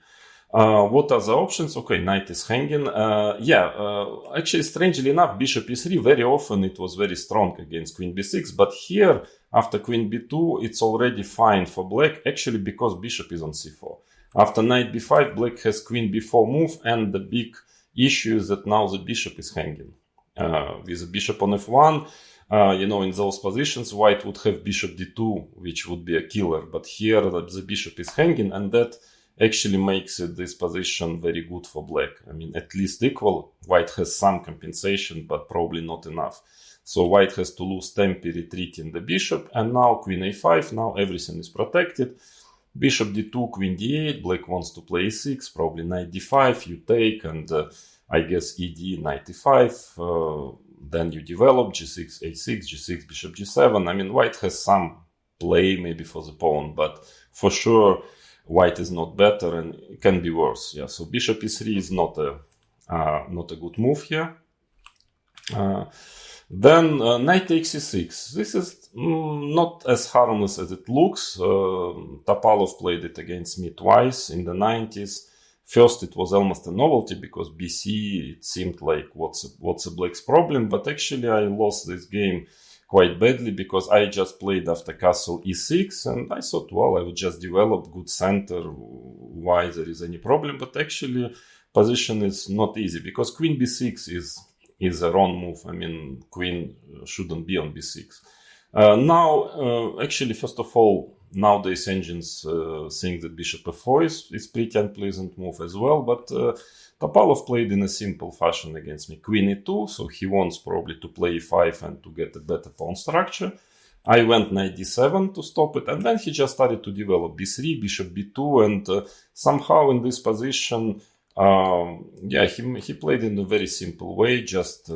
[SPEAKER 1] What are the options? Okay, knight is hanging. Actually, strangely enough, bishop e3, very often it was very strong against queen b6. But here, after queen b2, it's already fine for black, actually because bishop is on c4. After knight b5, black has queen b4 move, and the big issue is that now the bishop is hanging. With the bishop on f1, in those positions, white would have bishop d2, which would be a killer. But here the bishop is hanging, and that actually makes this position very good for black. I mean, at least equal. White has some compensation, but probably not enough. So white has to lose tempi retreating the bishop, and now queen a5, now everything is protected. Bishop d2, queen d8, black wants to play e6, probably knight d5, you take, and I guess ed, knight e5, then you develop g6, a6, g6, bishop g7. I mean, white has some play maybe for the pawn, but for sure white is not better and it can be worse. Yeah, so bishop e3 is not a good move here. Then knight takes e6. This is not as harmless as it looks. Topalov played it against me twice in the 90s. First, it was almost a novelty because BC, it seemed like what's a black's problem. But actually, I lost this game quite badly because I just played after castle e6, and I thought, well, I would just develop good center. Why there is any problem? But actually, position is not easy because queen b6 is a wrong move. I mean, queen shouldn't be on b6. Now, actually, first of all, nowadays engines think that bishop f4 is pretty unpleasant move as well, but Topalov played in a simple fashion against me. Queen e2, so he wants probably to play e5 and to get a better pawn structure. I went knight d7 to stop it, and then he just started to develop b3, bishop b2, and somehow in this position, he played in a very simple way, just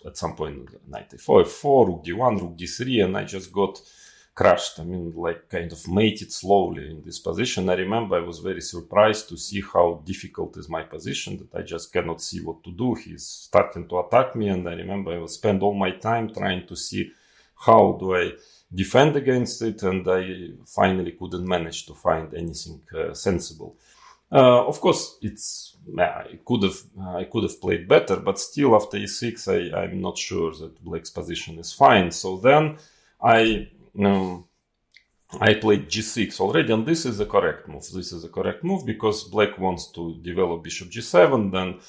[SPEAKER 1] at some point knight a4, f4, rook d1, rook d3, and I just got crushed. I mean, like kind of mated slowly in this position. I remember I was very surprised to see how difficult is my position, that I just cannot see what to do. He's starting to attack me, and I remember I would spend all my time trying to see how do I defend against it, and I finally couldn't manage to find anything sensible. Of course, I could have played better, but still after e6, I'm not sure that black's position is fine. So then I played g6 already, and this is the correct move. This is the correct move because black wants to develop bishop g7, then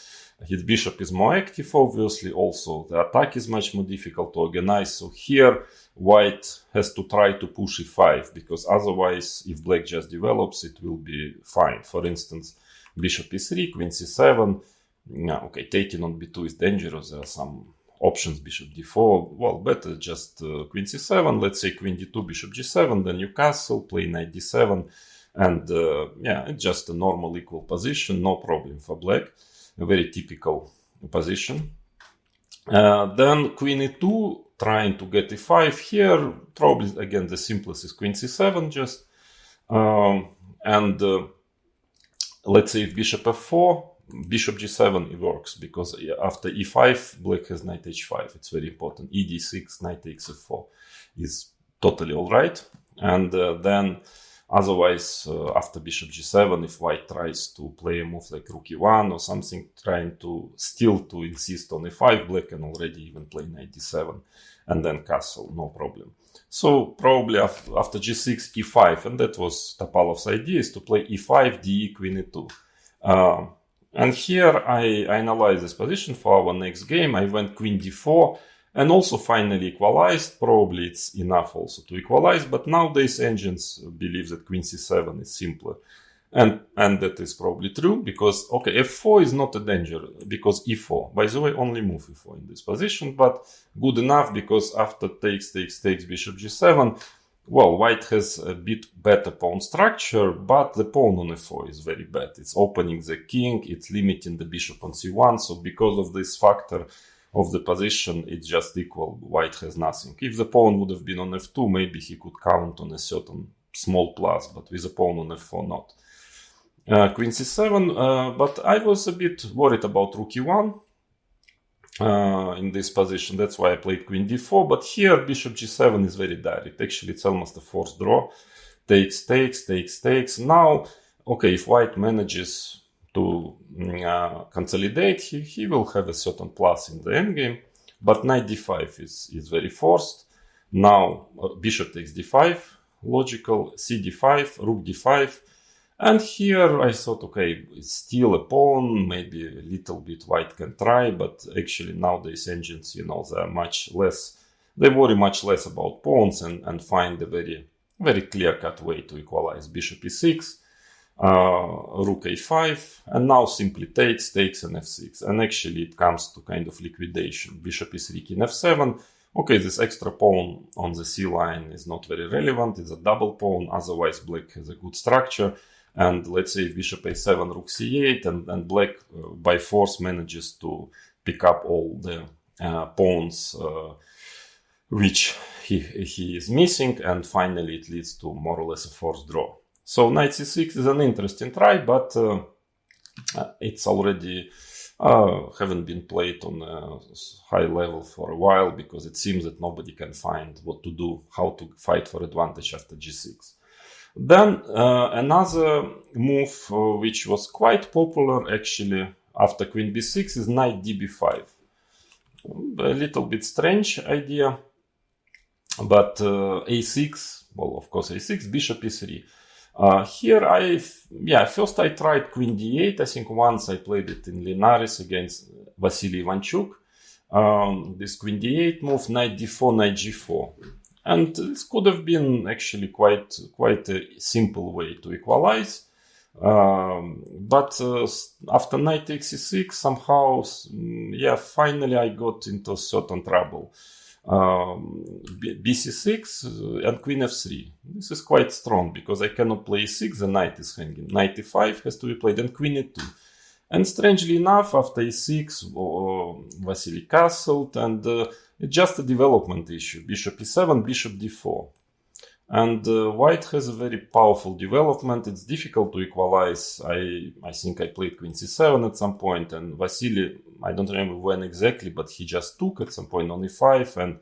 [SPEAKER 1] his bishop is more active, obviously. Also, the attack is much more difficult to organize. So here, white has to try to push e5, because otherwise, if black just develops, it will be fine. For instance, bishop e3, queen c7. Okay, taking on b2 is dangerous. There are some options, bishop d4. Well, better just queen c7. Let's say queen d2, bishop g7. Then you castle, play knight d7. And it's just a normal equal position. No problem for black. A very typical position. Then queen e2, trying to get e5 here. Probably again the simplest is queen c7 just. Let's say if bishop f4, bishop g7, it works, because after e5 black has knight h5. It's very important. ed6, knight takes f4 is totally all right. And then otherwise, after bishop g7, if white tries to play a move like rook e1 or something, trying to insist on e5, black can already even play knight d7 and then castle, no problem. So probably after g6, e5, and that was Topalov's idea, is to play e5, de, queen e2. And here I analyzed this position for our next game. I went queen d4, and also finally equalized. Probably it's enough also to equalize, but nowadays engines believe that queen c7 is simpler. And that is probably true, because, okay, f4 is not a danger, because e4. By the way, only move e4 in this position, but good enough, because after takes, bishop g7, well, white has a bit better pawn structure, but the pawn on e4 is very bad. It's opening the king, it's limiting the bishop on c1, so because of this factor of the position, it's just equal. White has nothing. If the pawn would have been on f2, maybe he could count on a certain small plus, but with the pawn on f4, not. Queen c7, but I was a bit worried about rook e1 in this position. That's why I played queen d4, but here bishop g7 is very direct. Actually, it's almost a forced draw. Takes. Now, okay, if white manages to consolidate, he will have a certain plus in the endgame, but knight d5 is very forced. Now, bishop takes d5, logical, c d5, rook d5. And here I thought, okay, it's still a pawn, maybe a little bit white can try, but actually nowadays engines, they are much less they worry much less about pawns and find a very, very clear-cut way to equalize. Bishop e6, rook a5, and now simply takes and f6. And actually it comes to kind of liquidation. Bishop e3, king f7. Okay, this extra pawn on the c line is not very relevant. It's a double pawn. Otherwise, black has a good structure. And let's say bishop a7, rook c8, and black by force manages to pick up all the pawns which he is missing. And finally, it leads to more or less a forced draw. So knight c6 is an interesting try, but it's already haven't been played on a high level for a while, because it seems that nobody can find what to do, how to fight for advantage after g6. Then another move which was quite popular actually after queen b6 is knight db5. A little bit strange idea, but a6, well, of course a6, bishop e3. Here first I tried queen d8. I think once I played it in Linares against Vasily Ivanchuk. This queen d8 move, knight d4, knight g4. And this could have been actually quite a simple way to equalize. But after knight takes e6, somehow, finally I got into certain trouble. bc6 and queen f3. This is quite strong, because I cannot play e6, the knight is hanging. Knight e5 has to be played, and queen e2. And strangely enough, after e6, Vasily castled, and it's just a development issue. Bishop e7, bishop d4. And white has a very powerful development. It's difficult to equalize. I think I played queen c7 at some point, and Vasily, I don't remember when exactly, but he just took at some point on e5, and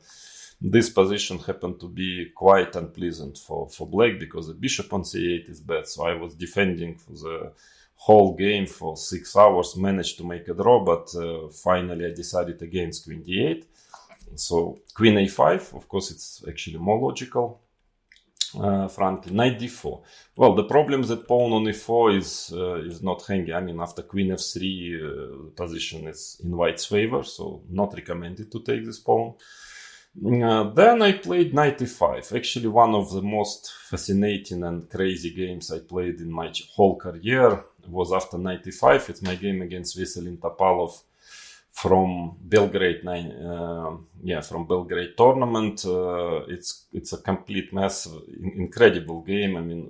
[SPEAKER 1] this position happened to be quite unpleasant for black, because the bishop on c8 is bad. So I was defending for the whole game for 6 hours, managed to make a draw, but finally I decided against queen d8. So queen a5, of course, it's actually more logical. Frankly, knight d4. Well, the problem is that pawn on e4 is not hanging. I mean, after queen f3, the position is in white's favor, so not recommended to take this pawn. Then I played knight e5. Actually, one of the most fascinating and crazy games I played in my whole career was after knight e5. It's my game against Veselin Topalov from Belgrade, from Belgrade tournament. It's a complete mess, incredible game. I mean,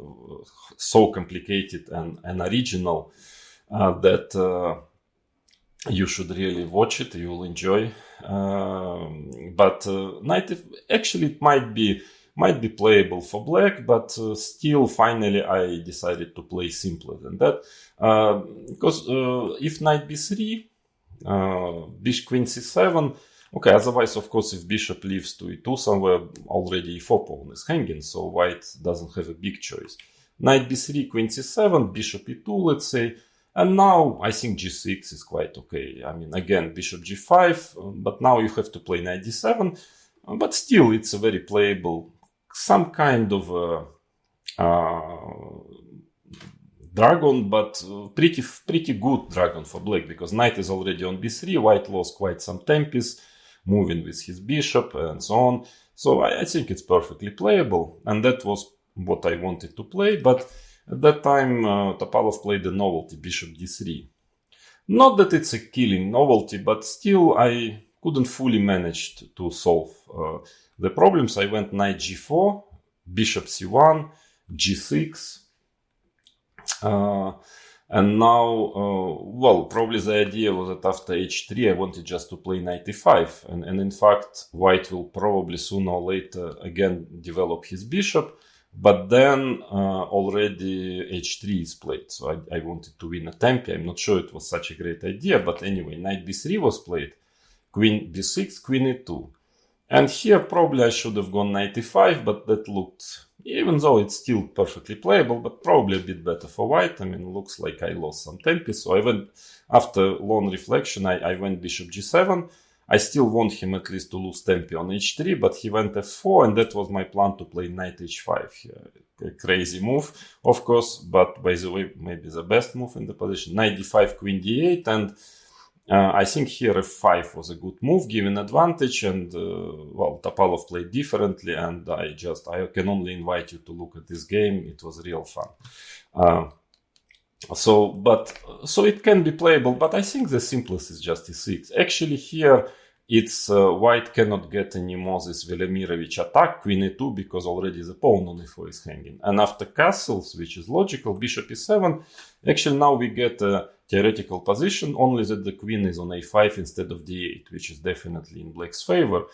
[SPEAKER 1] so complicated and original that you should really watch it. You will enjoy. But knight actually it might be playable for black, but still, finally, I decided to play simpler than that, because if knight b3. Bishop queen c7. Okay, otherwise, of course, if bishop leaves to e2 somewhere, already e4 pawn is hanging, so white doesn't have a big choice. Knight b3, queen c7, bishop e2, let's say. And now I think g6 is quite okay. I mean, again, bishop g5, but now you have to play knight d7. But still, it's a very playable, some kind of dragon, but pretty good dragon for black, because knight is already on b3. White lost quite some tempis, moving with his bishop and so on. So I think it's perfectly playable, and that was what I wanted to play. But at that time, Topalov played the novelty bishop d3. Not that it's a killing novelty, but still I couldn't fully manage to solve the problems. I went knight g4, bishop c1, g6. And now, probably the idea was that after h3 I wanted just to play knight e5, and in fact white will probably sooner or later again develop his bishop, but then already h3 is played, so I wanted to win a tempi. I'm not sure it was such a great idea, but anyway, knight b3 was played, queen b6, queen e2, and here probably I should have gone knight e5, but that looked, even though it's still perfectly playable, but probably a bit better for white. I mean, looks like I lost some tempi. So I went, after long reflection, I went bishop g7. I still want him at least to lose tempi on h3, but he went f4, and that was my plan to play knight h5 here. A crazy move, of course, but by the way, maybe the best move in the position. Knight d5, queen d8, and I think here f5 was a good move, giving advantage, and Topalov played differently, and I can only invite you to look at this game. It was real fun. So it can be playable, but I think the simplest is just e6. Actually, here it's white cannot get any more this Velimirovich attack, queen e2, because already the pawn on e4 is hanging. And after castles, which is logical, bishop e7, actually now we get a theoretical position, only that the queen is on a5 instead of d8, which is definitely in black's favor.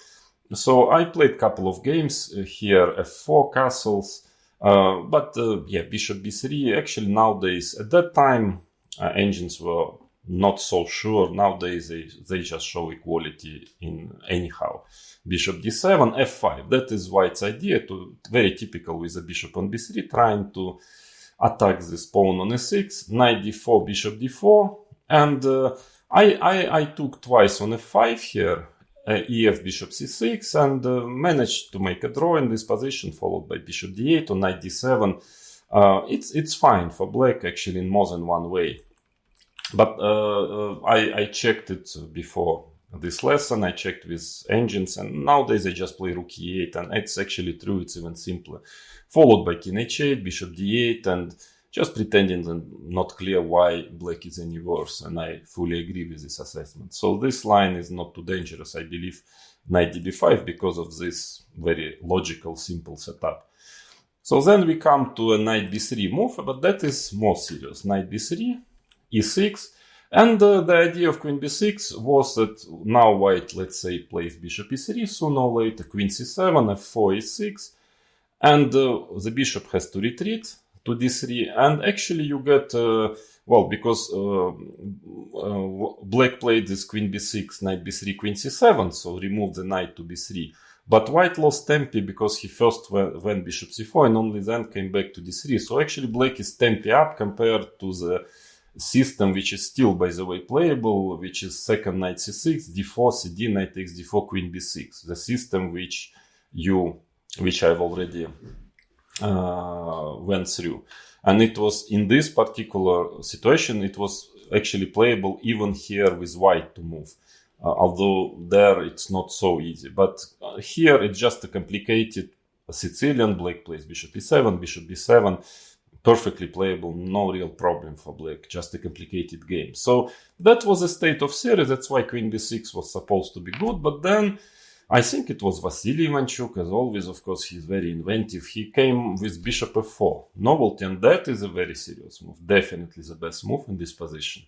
[SPEAKER 1] So I played a couple of games here, f4 castles, bishop b3. Actually, nowadays, at that time, engines were not so sure. Nowadays, they just show equality in anyhow. Bishop d7, f5. That is white's idea, very typical with the bishop on b3, trying to attack this pawn on e6, knight d4, bishop d4, and I took twice on f5 here, ef bishop c6, and managed to make a draw in this position, followed by bishop d8 on knight d7. It's fine for black, actually, in more than one way. But I checked it before this lesson. I checked with engines, and nowadays I just play rook e8, and it's actually true. It's even simpler. Followed by king h8, bishop d8, and just pretending that not clear why black is any worse. And I fully agree with this assessment. So this line is not too dangerous, I believe, knight db5, because of this very logical, simple setup. So then we come to a knight b3 move, but that is more serious. Knight b3, e6, and the idea of queen b6 was that now white, let's say, plays bishop e3, sooner or later queen c7, f4, e6, and the bishop has to retreat to d3, and actually you get, because black played this queen b6, knight b3, queen c7, so removed the knight to b3. But white lost tempi because he first went bishop c4 and only then came back to d3. So actually black is tempi up compared to the system, which is still, by the way, playable, which is second knight c6, d4, cd, knight takes d4, queen b6. The system which I've already went through. And it was, in this particular situation, it was actually playable even here with white to move. Although there it's not so easy. But here it's just a complicated Sicilian. Black plays bishop e7, bishop b7. Perfectly playable, no real problem for black, just a complicated game. So that was a state of series. That's why queen b6 was supposed to be good. But then I think it was Vasily Ivanchuk, as always. Of course, he's very inventive. He came with bishop f4. Novelty, and that is a very serious move. Definitely the best move in this position.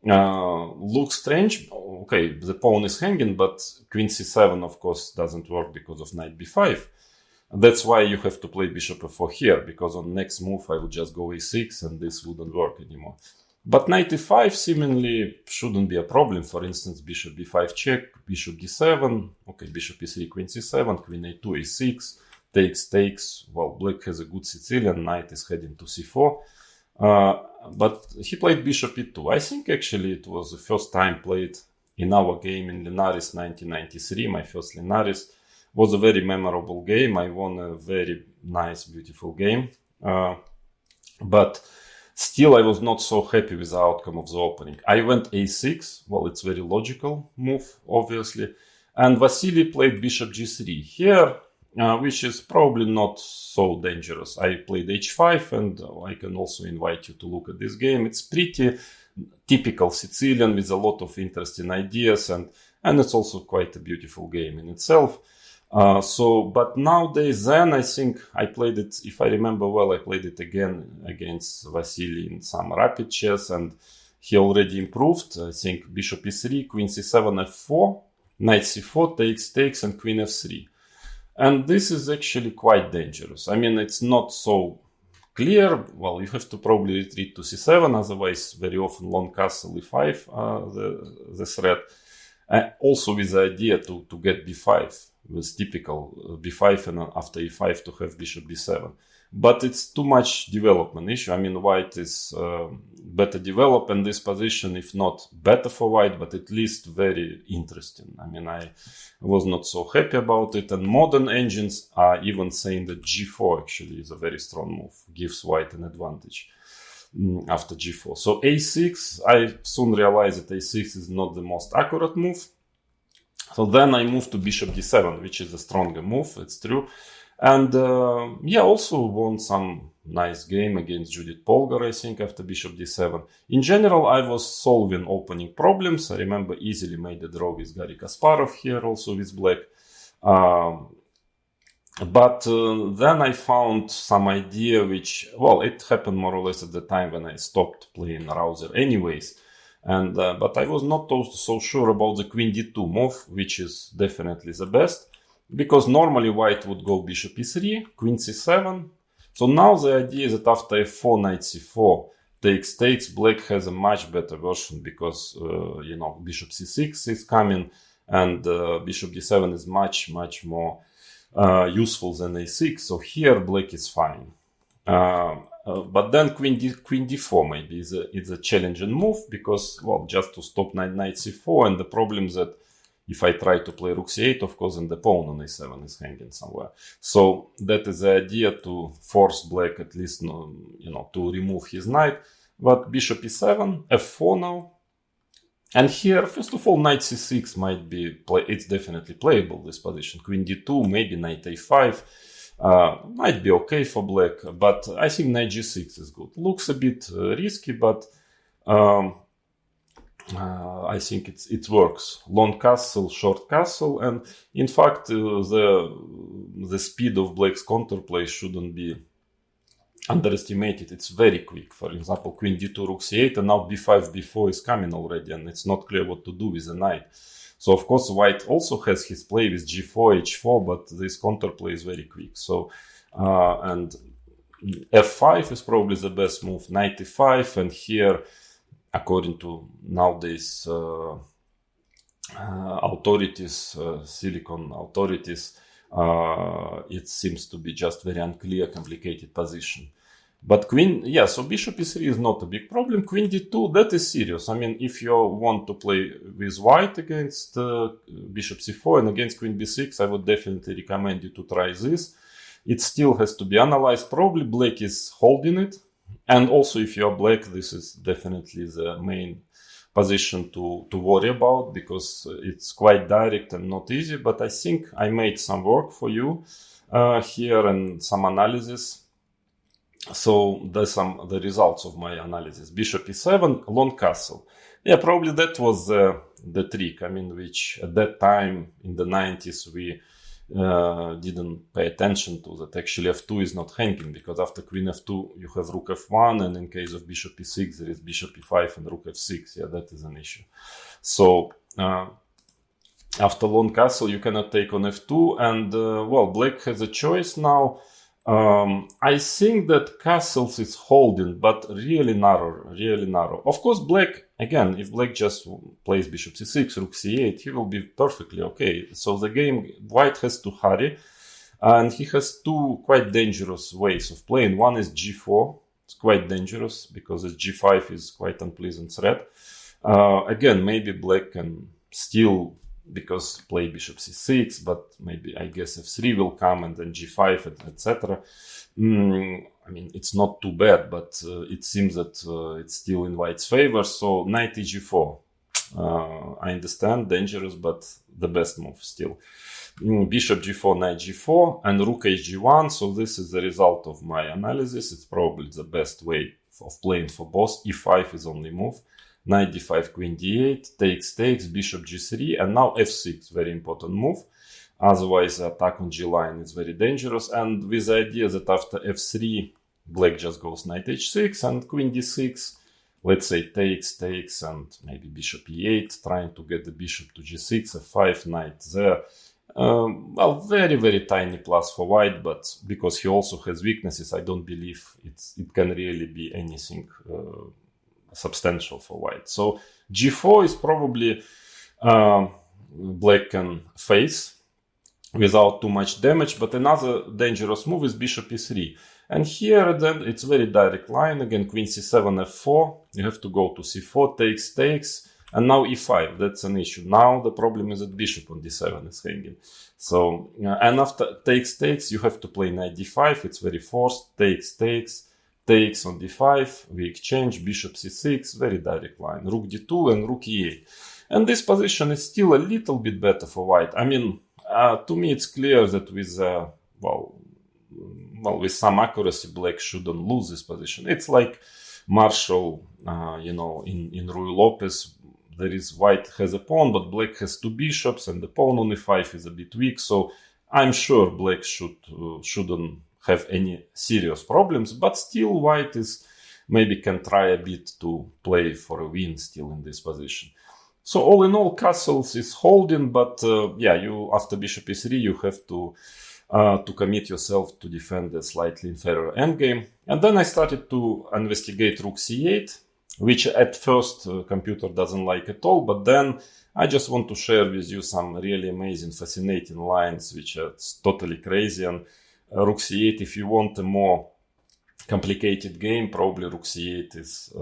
[SPEAKER 1] Looks strange. Okay, the pawn is hanging, but queen c7, of course, doesn't work because of knight b5. That's why you have to play bishop f4 here, because on next move I would just go e6 and this wouldn't work anymore. But knight e5 seemingly shouldn't be a problem. For instance, bishop b5 check, bishop d7, okay, bishop e3, queen c7, queen a2, e6, takes. Well, black has a good Sicilian, knight is heading to c4. But he played bishop e2. I think actually it was the first time played in our game in Linares 1993, my first Linares. Was a very memorable game. I won a very nice, beautiful game. But still I was not so happy with the outcome of the opening. I went a6. Well, it's very logical move, obviously. And Vasily played bishop g3 here, which is probably not so dangerous. I played h5, and I can also invite you to look at this game. It's pretty typical Sicilian with a lot of interesting ideas, and it's also quite a beautiful game in itself. But nowadays, then I think I played it, if I remember well, I played it again against Vasily in some rapid chess, and he already improved. I think bishop e3, queen c7, f4, knight c4, takes, and queen f3. And this is actually quite dangerous. I mean, it's not so clear. Well, you have to probably retreat to c7, otherwise very often long castle e5, the threat. Also with the idea to get b5. With typical b5 and after e5 to have bishop b7. But it's too much development issue. I mean, white is better developed in this position, if not better for white, but at least very interesting. I mean, I was not so happy about it. And modern engines are even saying that g4 actually is a very strong move, gives white an advantage. after g4. So a6, I soon realized that a6 is not the most accurate move. So then I moved to bishop d7, which is a stronger move, it's true. And also won some nice game against Judith Polgar, I think, after bishop d7. In general, I was solving opening problems. I remember easily made a draw with Garry Kasparov here, also with black. But then I found some idea which, well, it happened more or less at the time when I stopped playing Rouser anyways. And but I was not so sure about the queen d2 move, which is definitely the best, because normally white would go bishop e3, queen c7. So now the idea is that after f4, knight c4, takes, black has a much better version, because bishop c6 is coming, and bishop d7 is much more useful than a6. So here black is fine. But then queen d4 maybe is a challenging move, because, well, just to stop knight c4, and the problem is that if I try to play rook c8, of course, then the pawn on a7 is hanging somewhere. So that is the idea, to force black at least, to remove his knight. But bishop e7, f4 now. And here, first of all, knight c6 might be, it's definitely playable, this position. Queen d2, maybe knight a5. Might be okay for black, but I think knight g6 is good. Looks a bit risky, but I think it works. Long castle, short castle, and in fact the speed of black's counterplay shouldn't be underestimated. It's very quick. For example, queen d2, rook c8, and now b5, b4 is coming already, and it's not clear what to do with the knight. So of course white also has his play with g4, h4, but this counterplay is very quick. So and f5 is probably the best move, knight e5, and here, according to nowadays authorities, Silicon authorities, it seems to be just very unclear, complicated position. But so bishop e3 is not a big problem. Queen d2, that is serious. I mean, if you want to play with white against bishop c4 and against queen b6, I would definitely recommend you to try this. It still has to be analyzed. Probably black is holding it. And also, if you are black, this is definitely the main position to worry about, because it's quite direct and not easy. But I think I made some work for you here and some analysis. So there's the results of my analysis. Bishop e7, long castle. Yeah, probably that was the trick. I mean, which at that time in the 90s we didn't pay attention to, that actually f2 is not hanging, because after queen f2 you have rook f1, and in case of bishop e6 there is bishop e5 and rook f6. Yeah, that is an issue. So after long castle you cannot take on f2, and well, black has a choice now. I think that castles is holding, but really narrow. Of course, black, again, if black just plays bishop c6, rook c8, he will be perfectly okay. So the game, white has to hurry, and he has two quite dangerous ways of playing. One is g4. It's quite dangerous, because g5 is quite unpleasant threat. Again, maybe black can still, because play bishop c6, but maybe I guess f3 will come, and then g5, etc. I mean, it's not too bad, but it seems that it's still in white's favor. So knight eg4, I understand, dangerous, but the best move still. Bishop g4, knight g4, and rook hg1. So this is the result of my analysis. It's probably the best way of playing for both. e5 is only move. Knight d5, queen d8, takes, bishop g3, and now f6, very important move. Otherwise, attack on g line is very dangerous. And with the idea that after f3, black just goes knight h6 and queen d6, let's say takes, and maybe bishop e8, trying to get the bishop to g6, f5, knight there. Well, very tiny plus for white, but because he also has weaknesses, I don't believe it can really be anything substantial for white. So g4 is probably black can face without too much damage, but another dangerous move is bishop e3. And here then it's very direct line. Again, queen c7, f4, you have to go to c4, takes, and now e5, that's an issue. Now the problem is that bishop on d7 is hanging. So, and after takes, you have to play knight d5, it's very forced, takes, takes on d5, we exchange, bishop c6, very direct line, rook d2 and rook e8. And this position is still a little bit better for white. I mean, to me it's clear that with, with some accuracy, black shouldn't lose this position. It's like Marshall, in Ruy Lopez, there is white has a pawn, but black has two bishops, and the pawn on e5 is a bit weak. So I'm sure black shouldn't have any serious problems, but still white is maybe can try a bit to play for a win still in this position. So all in all, castles is holding, but you after bishop e3 you have to commit yourself to defend the slightly inferior endgame. And then I started to investigate rook c8, which at first computer doesn't like at all, but then I just want to share with you some really amazing, fascinating lines, which are totally crazy. And rook c8, if you want a more complicated game, probably rook c8 is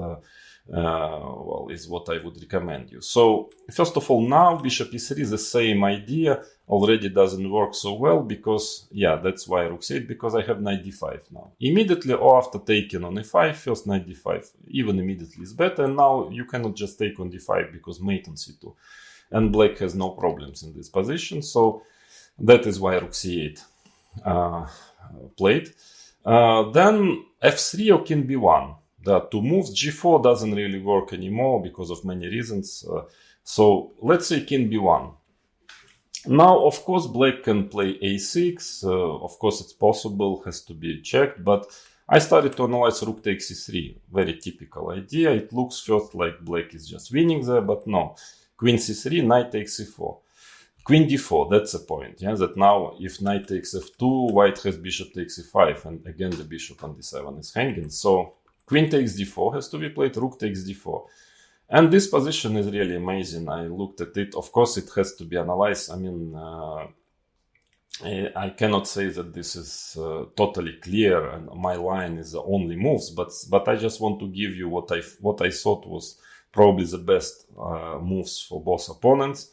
[SPEAKER 1] what I would recommend you. So first of all, now bishop e3, the same idea already doesn't work so well, because that's why rook c8, because I have knight d5 now. Immediately or after taking on e5, first knight d5, even immediately is better. And now you cannot just take on d5 because mate on c2. And black has no problems in this position. So that is why rook c8 played. Then f3 or king b1. The two moves, g4 doesn't really work anymore because of many reasons. So let's say king b1. Now, of course, black can play a6. Of course, it's possible, has to be checked. But I started to analyze rook takes e3. Very typical idea. It looks first like black is just winning there, but no. Queen c3, knight takes e4. Queen d4, that's the point. That now if knight takes f2, white has bishop takes e5. And again, the bishop on d7 is hanging. So queen takes d4 has to be played, rook takes d4. And this position is really amazing. I looked at it. Of course, it has to be analyzed. I mean, I cannot say that this is totally clear and my line is the only moves, but I just want to give you what I thought was probably the best moves for both opponents.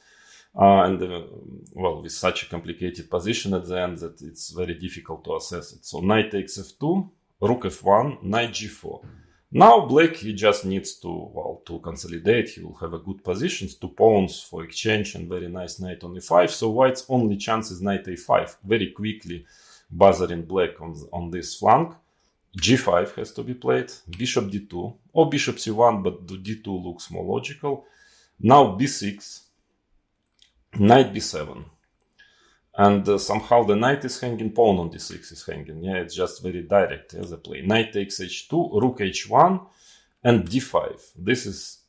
[SPEAKER 1] With such a complicated position at the end that it's very difficult to assess it. So knight takes f2, rook f1, knight g4. Now black, he just needs to consolidate. He will have a good positions, two pawns for exchange and very nice knight on e5. So white's only chance is knight a5, very quickly bothering black on this flank. g5 has to be played, bishop d2 or bishop c1, but the d2 looks more logical. Now b6, knight b7. And somehow the knight is hanging, pawn on d6 is hanging. It's just very direct as a play. Knight takes h2, rook h1, and d5. This is,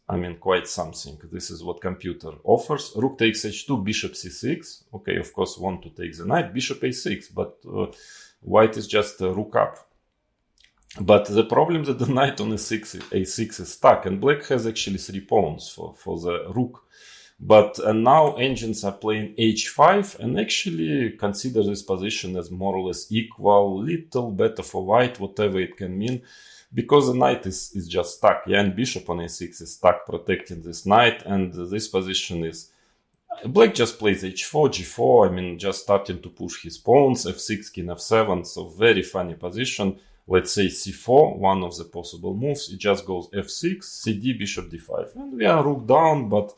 [SPEAKER 1] quite something. This is what computer offers. Rook takes h2, bishop c6. Okay, of course, want to take the knight, bishop a6, but white is just rook up. But the problem is that the knight on a6 is stuck, and black has actually three pawns for the rook. But now engines are playing h5 and actually consider this position as more or less equal, little better for white, whatever it can mean, because the knight is just stuck. And bishop on a6 is stuck protecting this knight, and this position is... Black just plays h4, g4, just starting to push his pawns, f6, king f7, so very funny position. Let's say c4, one of the possible moves, it just goes f6, cd, bishop d5, and we are rook down, but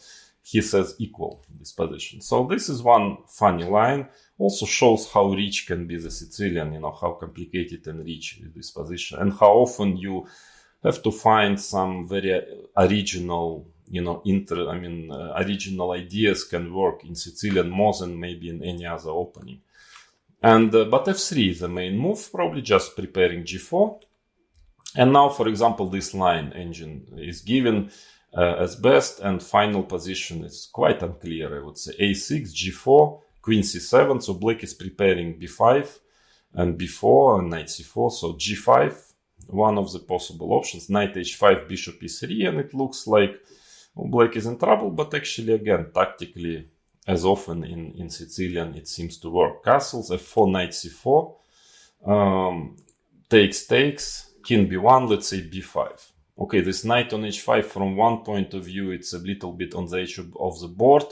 [SPEAKER 1] he says equal this position. So this is one funny line. Also shows how rich can be the Sicilian, how complicated and rich is this position, and how often you have to find some very original, original ideas can work in Sicilian more than maybe in any other opening. And but f3 is the main move, probably just preparing g4. And now, for example, this line engine is given as best, and final position is quite unclear, I would say. a6, g4, queen c7, so black is preparing b5 and b4 and knight c4, so g5, one of the possible options, knight h5, bishop e3, and it looks like black is in trouble, but actually again, tactically, as often in Sicilian, it seems to work. Castles, f4, knight c4, takes, king b1, let's say b5. Okay, this knight on h5, from one point of view, it's a little bit on the edge of the board.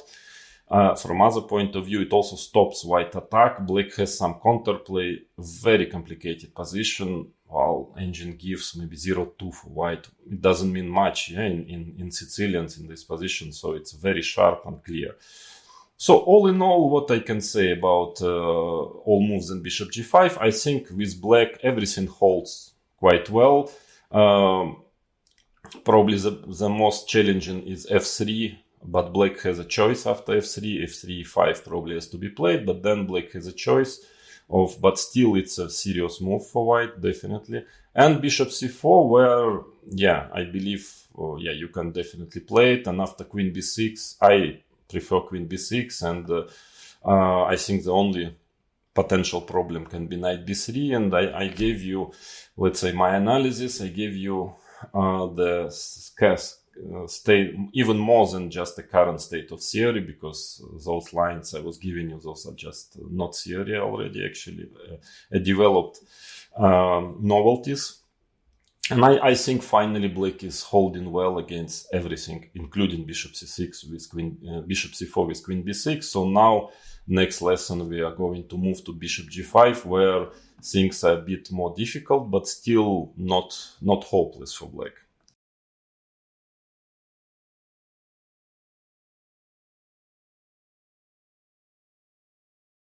[SPEAKER 1] From other point of view, it also stops white attack. Black has some counterplay, very complicated position. well, engine gives maybe 0-2 for white. It doesn't mean much, yeah, in Sicilians in this position. So it's very sharp and clear. So all in all, what I can say about all moves in bishop g5, I think with black everything holds quite well. Probably the most challenging is f3, but black has a choice after f3. f3, e5 probably has to be played, but then black has a choice of, but still it's a serious move for white, definitely. And bishop c4, where, yeah, I believe, you can definitely play it. And after queen b6, I prefer queen b6, and I think the only potential problem can be knight b3. And I gave you, let's say, my analysis. I gave you the state, even more than just the current state of theory, because those lines I was giving you, those are just not theory already, actually developed novelties. And I think finally black is holding well against everything, including bishop c6 with bishop c4 with queen b6. So now, next lesson, we are going to move to bishop g5, where things are a bit more difficult, but still not hopeless for black.